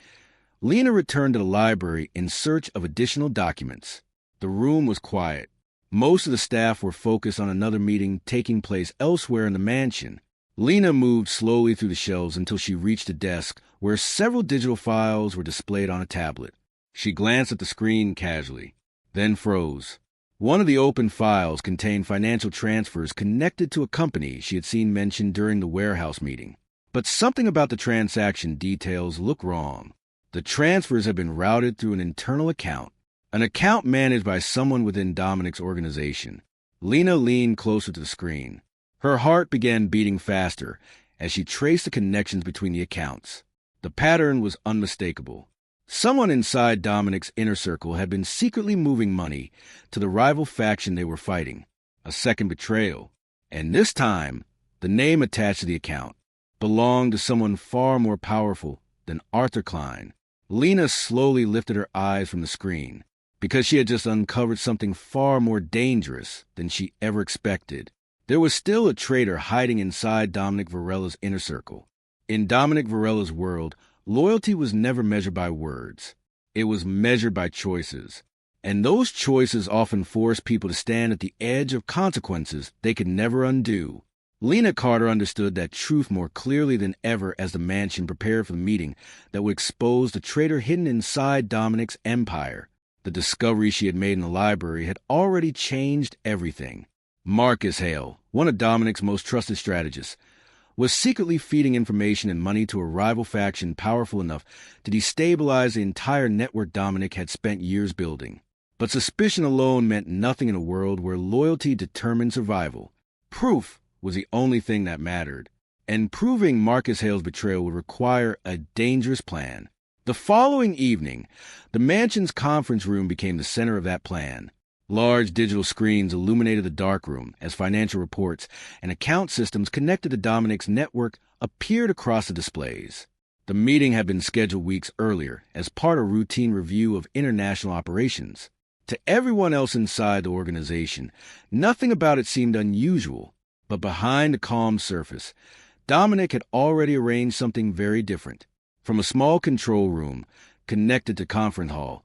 Lena returned to the library in search of additional documents. The room was quiet. Most of the staff were focused on another meeting taking place elsewhere in the mansion. Lena moved slowly through the shelves until she reached a desk where several digital files were displayed on a tablet. She glanced at the screen casually, then froze. One of the open files contained financial transfers connected to a company she had seen mentioned during the warehouse meeting. But something about the transaction details looked wrong. The transfers had been routed through an internal account, an account managed by someone within Dominic's organization. Lena leaned closer to the screen. Her heart began beating faster as she traced the connections between the accounts. The pattern was unmistakable. Someone inside Dominic's inner circle had been secretly moving money to the rival faction they were fighting. A second betrayal. And this time, the name attached to the account belonged to someone far more powerful than Arthur Klein. Lena slowly lifted her eyes from the screen, because she had just uncovered something far more dangerous than she ever expected. There was still a traitor hiding inside Dominic Varela's inner circle. In Dominic Varela's world, loyalty was never measured by words. It was measured by choices. And those choices often forced people to stand at the edge of consequences they could never undo. Lena Carter understood that truth more clearly than ever as the mansion prepared for the meeting that would expose the traitor hidden inside Dominic's empire. The discovery she had made in the library had already changed everything. Marcus Hale, one of Dominic's most trusted strategists, was secretly feeding information and money to a rival faction powerful enough to destabilize the entire network Dominic had spent years building. But suspicion alone meant nothing in a world where loyalty determined survival. Proof was the only thing that mattered, and proving Marcus Hale's betrayal would require a dangerous plan. The following evening, the mansion's conference room became the center of that plan. Large digital screens illuminated the darkroom as financial reports and account systems connected to Dominic's network appeared across the displays. The meeting had been scheduled weeks earlier as part of a routine review of international operations. To everyone else inside the organization, nothing about it seemed unusual. But behind the calm surface, Dominic had already arranged something very different. From a small control room connected to conference hall,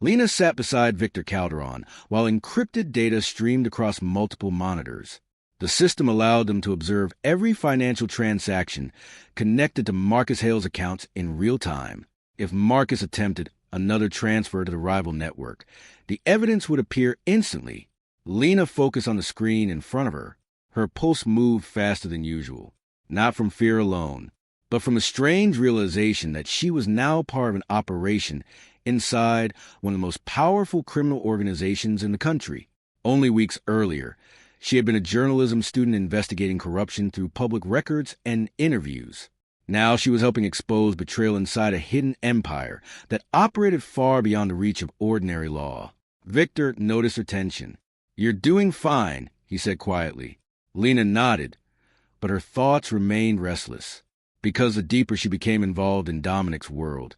Lena sat beside Victor Calderon while encrypted data streamed across multiple monitors. The system allowed them to observe every financial transaction connected to Marcus Hale's accounts in real time. If Marcus attempted another transfer to the rival network, the evidence would appear instantly. Lena focused on the screen in front of her. Her pulse moved faster than usual, not from fear alone, but from a strange realization that she was now part of an operation inside one of the most powerful criminal organizations in the country. Only weeks earlier, she had been a journalism student investigating corruption through public records and interviews. Now she was helping expose betrayal inside a hidden empire that operated far beyond the reach of ordinary law. Victor noticed her tension. "You're doing fine," he said quietly. Lena nodded, but her thoughts remained restless. Because the deeper she became involved in Dominic's world,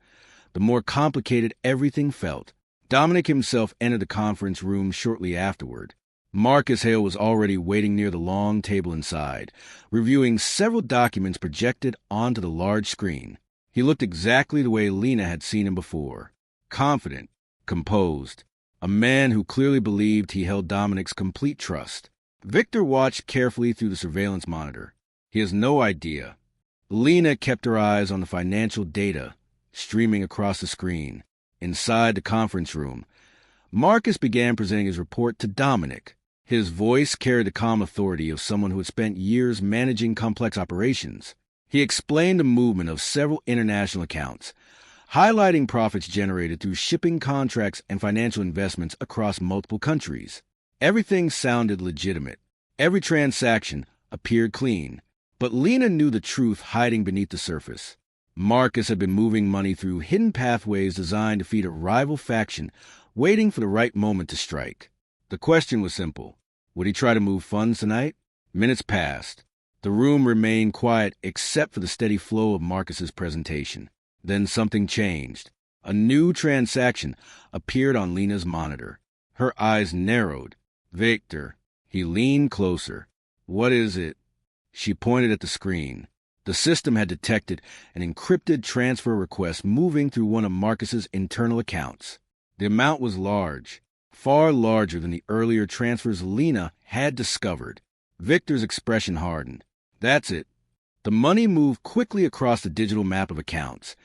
the more complicated everything felt. Dominic himself entered the conference room shortly afterward. Marcus Hale was already waiting near the long table inside, reviewing several documents projected onto the large screen. He looked exactly the way Lena had seen him before. Confident, composed, a man who clearly believed he held Dominic's complete trust. Victor watched carefully through the surveillance monitor. He has no idea. Lena kept her eyes on the financial data streaming across the screen. Inside the conference room, Marcus began presenting his report to Dominic. His voice carried the calm authority of someone who had spent years managing complex operations. He explained the movement of several international accounts, highlighting profits generated through shipping contracts and financial investments across multiple countries. Everything sounded legitimate. Every transaction appeared clean. But Lena knew the truth hiding beneath the surface. Marcus had been moving money through hidden pathways designed to feed a rival faction, waiting for the right moment to strike. The question was simple. Would he try to move funds tonight? Minutes passed. The room remained quiet except for the steady flow of Marcus's presentation. Then something changed. A new transaction appeared on Lena's monitor. Her eyes narrowed. "Victor." He leaned closer. "What is it?" She pointed at the screen. The system had detected an encrypted transfer request moving through one of Marcus's internal accounts. The amount was large, far larger than the earlier transfers Lena had discovered. Victor's expression hardened. "That's it." The money moved quickly across the digital map of accounts,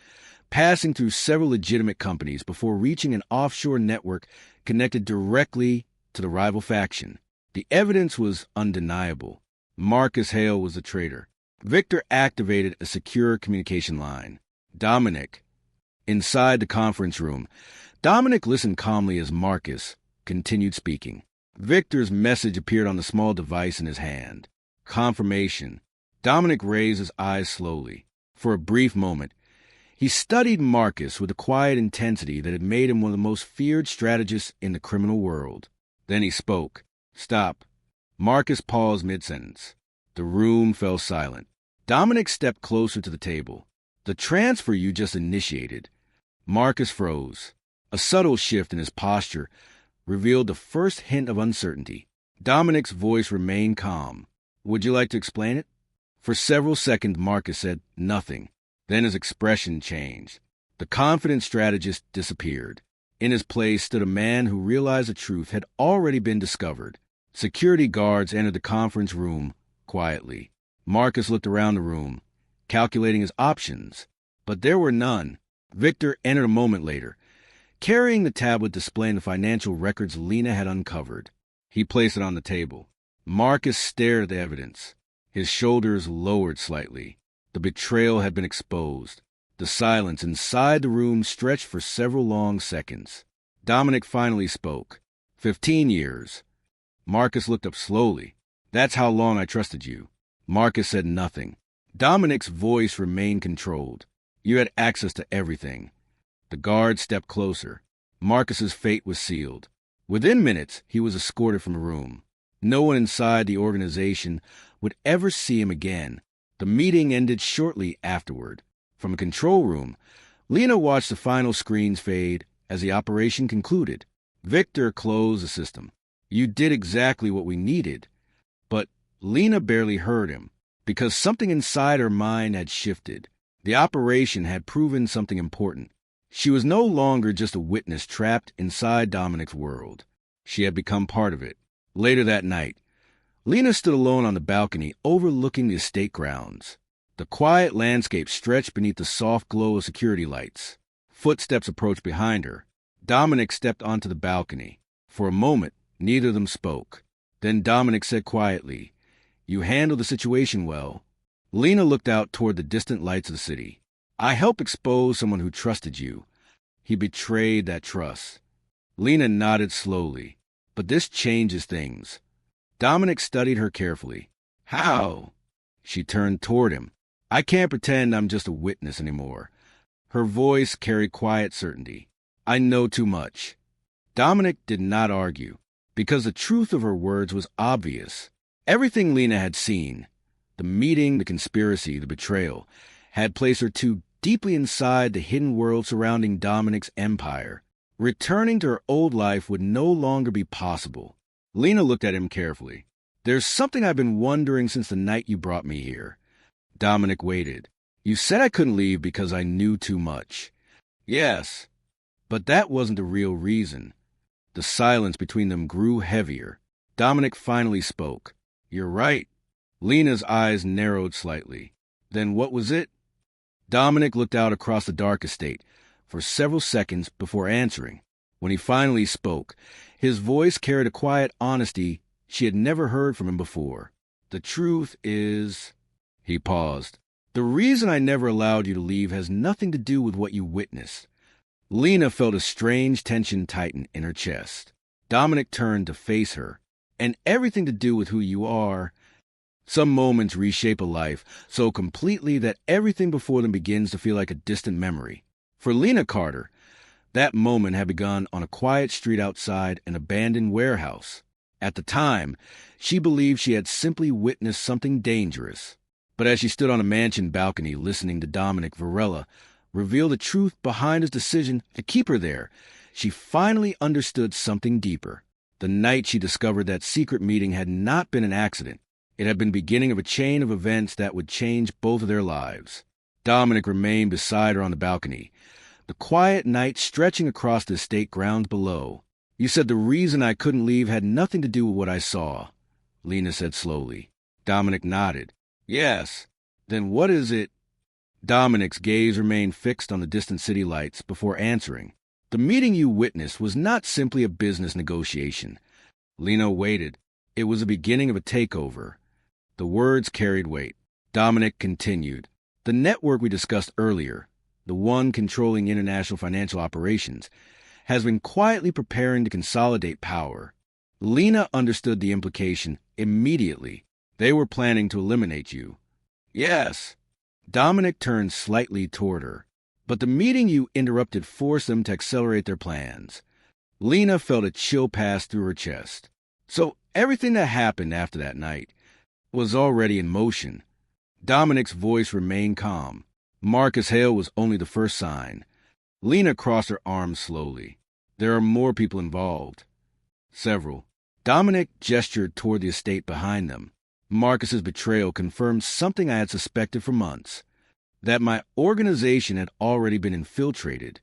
passing through several legitimate companies before reaching an offshore network connected directly to the rival faction. The evidence was undeniable. Marcus Hale was the traitor. Victor activated a secure communication line. Dominic. Inside the conference room, Dominic listened calmly as Marcus continued speaking. Victor's message appeared on the small device in his hand. Confirmation. Dominic raised his eyes slowly. For a brief moment, he studied Marcus with the quiet intensity that had made him one of the most feared strategists in the criminal world. Then he spoke. "Stop." Marcus paused mid-sentence. The room fell silent. Dominic stepped closer to the table. "The transfer you just initiated." Marcus froze. A subtle shift in his posture revealed the first hint of uncertainty. Dominic's voice remained calm. "Would you like to explain it?" For several seconds, Marcus said nothing. Then his expression changed. The confident strategist disappeared. In his place stood a man who realized the truth had already been discovered. Security guards entered the conference room quietly. Marcus looked around the room, calculating his options, but there were none. Victor entered a moment later, carrying the tablet displaying the financial records Lena had uncovered. He placed it on the table. Marcus stared at the evidence. His shoulders lowered slightly. The betrayal had been exposed. The silence inside the room stretched for several long seconds. Dominic finally spoke. 15 years. Marcus looked up slowly. "That's how long I trusted you." Marcus said nothing. Dominic's voice remained controlled. "You had access to everything." The guard stepped closer. Marcus's fate was sealed. Within minutes, he was escorted from the room. No one inside the organization would ever see him again. The meeting ended shortly afterward. From a control room, Lena watched the final screens fade as the operation concluded. Victor closed the system. "You did exactly what we needed." But Lena barely heard him, because something inside her mind had shifted. The operation had proven something important. She was no longer just a witness trapped inside Dominic's world. She had become part of it. Later that night, Lena stood alone on the balcony overlooking the estate grounds. The quiet landscape stretched beneath the soft glow of security lights. Footsteps approached behind her. Dominic stepped onto the balcony. For a moment, neither of them spoke. Then Dominic said quietly, "You handled the situation well." Lena looked out toward the distant lights of the city. I helped expose someone who trusted you. He betrayed that trust. Lena nodded slowly. But this changes things. Dominic studied her carefully. How? She turned toward him. I can't pretend I'm just a witness anymore. Her voice carried quiet certainty. I know too much. Dominic did not argue, because the truth of her words was obvious. Everything Lena had seen, the meeting, the conspiracy, the betrayal, had placed her too deeply inside the hidden world surrounding Dominic's empire. Returning to her old life would no longer be possible. Lena looked at him carefully. There's something I've been wondering since the night you brought me here. Dominic waited. You said I couldn't leave because I knew too much. Yes, but that wasn't the real reason. The silence between them grew heavier. Dominic finally spoke. You're right. Lena's eyes narrowed slightly. Then what was it? Dominic looked out across the dark estate for several seconds before answering. When he finally spoke, his voice carried a quiet honesty she had never heard from him before. The truth is... He paused. The reason I never allowed you to leave has nothing to do with what you witnessed. Lena felt a strange tension tighten in her chest. Dominic turned to face her. And everything to do with who you are. Some moments reshape a life so completely that everything before them begins to feel like a distant memory. For Lena Carter, that moment had begun on a quiet street outside an abandoned warehouse. At the time, she believed she had simply witnessed something dangerous. But as she stood on a mansion balcony listening to Dominic Varela reveal the truth behind his decision to keep her there, she finally understood something deeper. The night she discovered that secret meeting had not been an accident. It had been the beginning of a chain of events that would change both of their lives. Dominic remained beside her on the balcony, the quiet night stretching across the estate grounds below. You said the reason I couldn't leave had nothing to do with what I saw, Lena said slowly. Dominic nodded. Yes. Then what is it? Dominic's gaze remained fixed on the distant city lights before answering. The meeting you witnessed was not simply a business negotiation. Lena waited. It was the beginning of a takeover. The words carried weight. Dominic continued. The network we discussed earlier, the one controlling international financial operations, has been quietly preparing to consolidate power. Lena understood the implication immediately. They were planning to eliminate you. Yes. Dominic turned slightly toward her. But the meeting you interrupted forced them to accelerate their plans. Lena felt a chill pass through her chest. So everything that happened after that night was already in motion. Dominic's voice remained calm. Marcus Hale was only the first sign. Lena crossed her arms slowly. There are more people involved. Several. Dominic gestured toward the estate behind them. Marcus's betrayal confirmed something I had suspected for months. That my organization had already been infiltrated.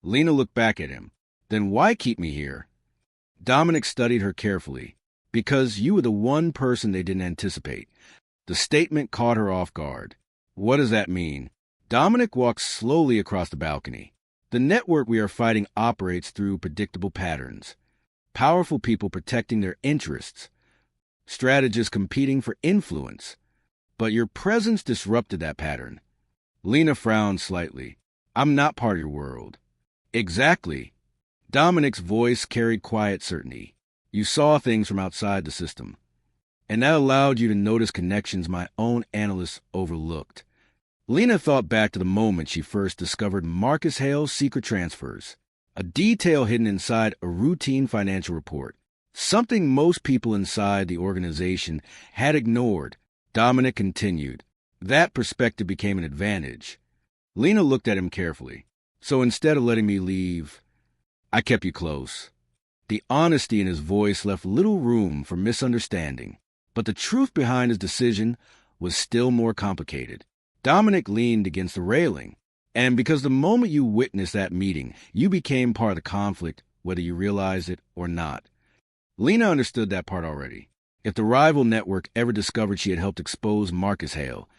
Lena looked back at him. Then why keep me here? Dominic studied her carefully. Because you were the one person they didn't anticipate. The statement caught her off guard. What does that mean? Dominic walked slowly across the balcony. The network we are fighting operates through predictable patterns. Powerful people protecting their interests. Strategists competing for influence. But your presence disrupted that pattern. Lena frowned slightly. I'm not part of your world. Exactly. Dominic's voice carried quiet certainty. You saw things from outside the system. And that allowed you to notice connections my own analysts overlooked. Lena thought back to the moment she first discovered Marcus Hale's secret transfers, a detail hidden inside a routine financial report, something most people inside the organization had ignored. Dominic continued. That perspective became an advantage. Lena looked at him carefully. So instead of letting me leave, I kept you close. The honesty in his voice left little room for misunderstanding, but the truth behind his decision was still more complicated. Dominic leaned against the railing, and because the moment you witnessed that meeting, you became part of the conflict, whether you realized it or not. Lena understood that part already. If the rival network ever discovered she had helped expose Marcus Hale,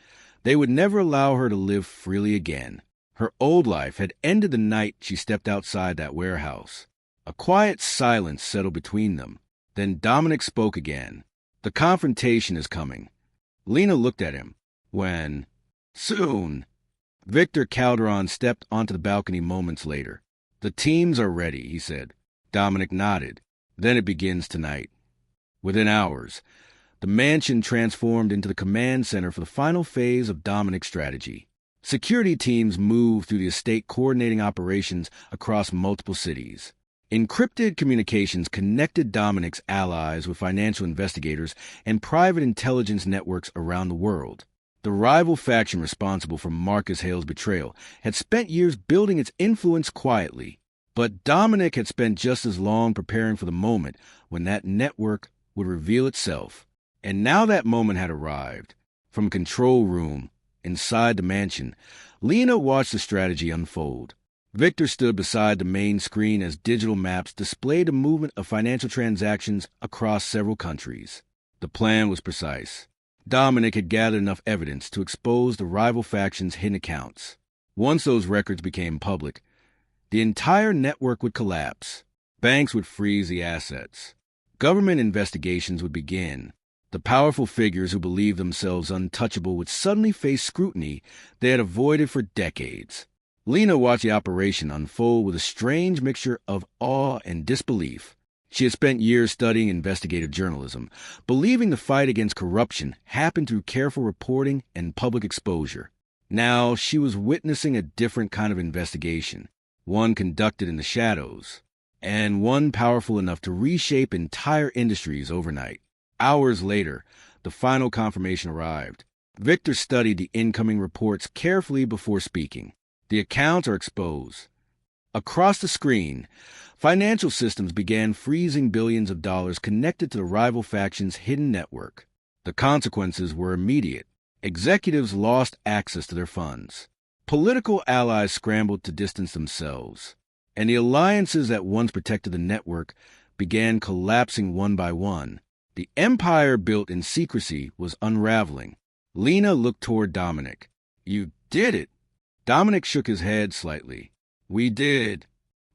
they would never allow her to live freely again. Her old life had ended the night she stepped outside that warehouse. A quiet silence settled between them. Then Dominic spoke again. The confrontation is coming. Lena looked at him. When? Soon. Victor Calderon stepped onto the balcony moments later. The teams are ready, he said. Dominic nodded. Then it begins tonight. Within hours, the mansion transformed into the command center for the final phase of Dominic's strategy. Security teams moved through the estate coordinating operations across multiple cities. Encrypted communications connected Dominic's allies with financial investigators and private intelligence networks around the world. The rival faction responsible for Marcus Hale's betrayal had spent years building its influence quietly, but Dominic had spent just as long preparing for the moment when that network would reveal itself. And now that moment had arrived. From a control room inside the mansion, Lena watched the strategy unfold. Victor stood beside the main screen as digital maps displayed the movement of financial transactions across several countries. The plan was precise. Dominic had gathered enough evidence to expose the rival faction's hidden accounts. Once those records became public, the entire network would collapse. Banks would freeze the assets. Government investigations would begin. The powerful figures who believed themselves untouchable would suddenly face scrutiny they had avoided for decades. Lena watched the operation unfold with a strange mixture of awe and disbelief. She had spent years studying investigative journalism, believing the fight against corruption happened through careful reporting and public exposure. Now she was witnessing a different kind of investigation, one conducted in the shadows, and one powerful enough to reshape entire industries overnight. Hours later, the final confirmation arrived. Victor studied the incoming reports carefully before speaking. The accounts are exposed. Across the screen, financial systems began freezing billions of dollars connected to the rival faction's hidden network. The consequences were immediate. Executives lost access to their funds. Political allies scrambled to distance themselves. And the alliances that once protected the network began collapsing one by one. The empire built in secrecy was unraveling. Lena looked toward Dominic. "You did it." Dominic shook his head slightly. "We did."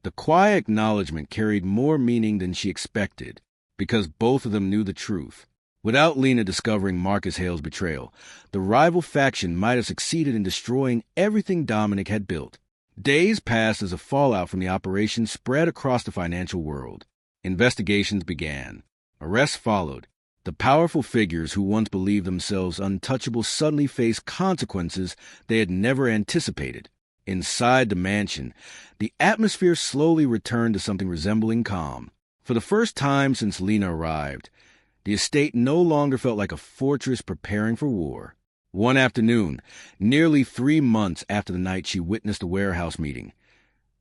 The quiet acknowledgement carried more meaning than she expected, because both of them knew the truth. Without Lena discovering Marcus Hale's betrayal, the rival faction might have succeeded in destroying everything Dominic had built. Days passed as a fallout from the operation spread across the financial world. Investigations began. Arrests followed. The powerful figures who once believed themselves untouchable suddenly faced consequences they had never anticipated. Inside the mansion, the atmosphere slowly returned to something resembling calm. For the first time since Lena arrived, the estate no longer felt like a fortress preparing for war. One afternoon, nearly 3 months after the night she witnessed the warehouse meeting,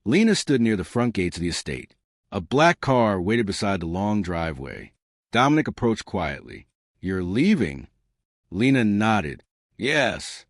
Lena stood near the front gates of the estate. A black car waited beside the long driveway. Dominic approached quietly. "You're leaving?" Lena nodded. "Yes."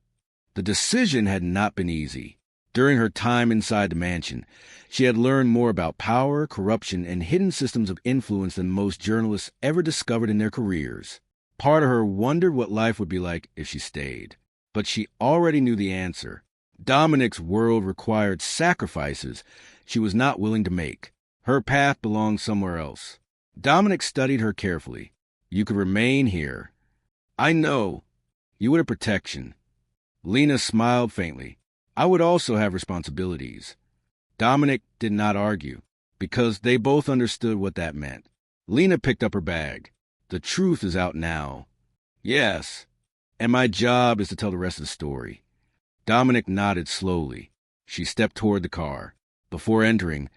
The decision had not been easy. During her time inside the mansion, she had learned more about power, corruption, and hidden systems of influence than most journalists ever discovered in their careers. Part of her wondered what life would be like if she stayed. But she already knew the answer. Dominic's world required sacrifices she was not willing to make. Her path belonged somewhere else. Dominic studied her carefully. "You could remain here." "I know. You would have protection." Lena smiled faintly. "I would also have responsibilities." Dominic did not argue, because they both understood what that meant. Lena picked up her bag. "The truth is out now." "Yes, and my job is to tell the rest of the story." Dominic nodded slowly. She stepped toward the car. Before entering,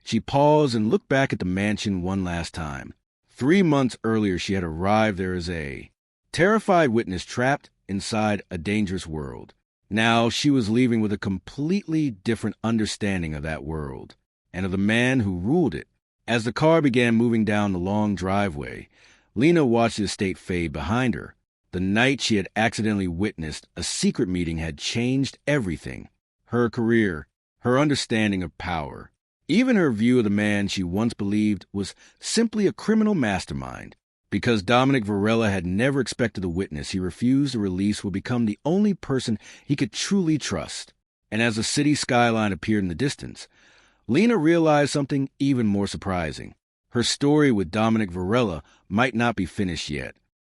she paused and looked back at the mansion one last time. 3 months earlier, she had arrived there as a terrified witness trapped inside a dangerous world. Now she was leaving with a completely different understanding of that world, and of the man who ruled it. As the car began moving down the long driveway, Lena watched the estate fade behind her. The night she had accidentally witnessed a secret meeting had changed everything. Her career, her understanding of power, even her view of the man she once believed was simply a criminal mastermind. Because Dominic Varela had never expected the witness he refused to release would become the only person he could truly trust. And as the city skyline appeared in the distance, Lena realized something even more surprising. Her story with Dominic Varela might not be finished yet.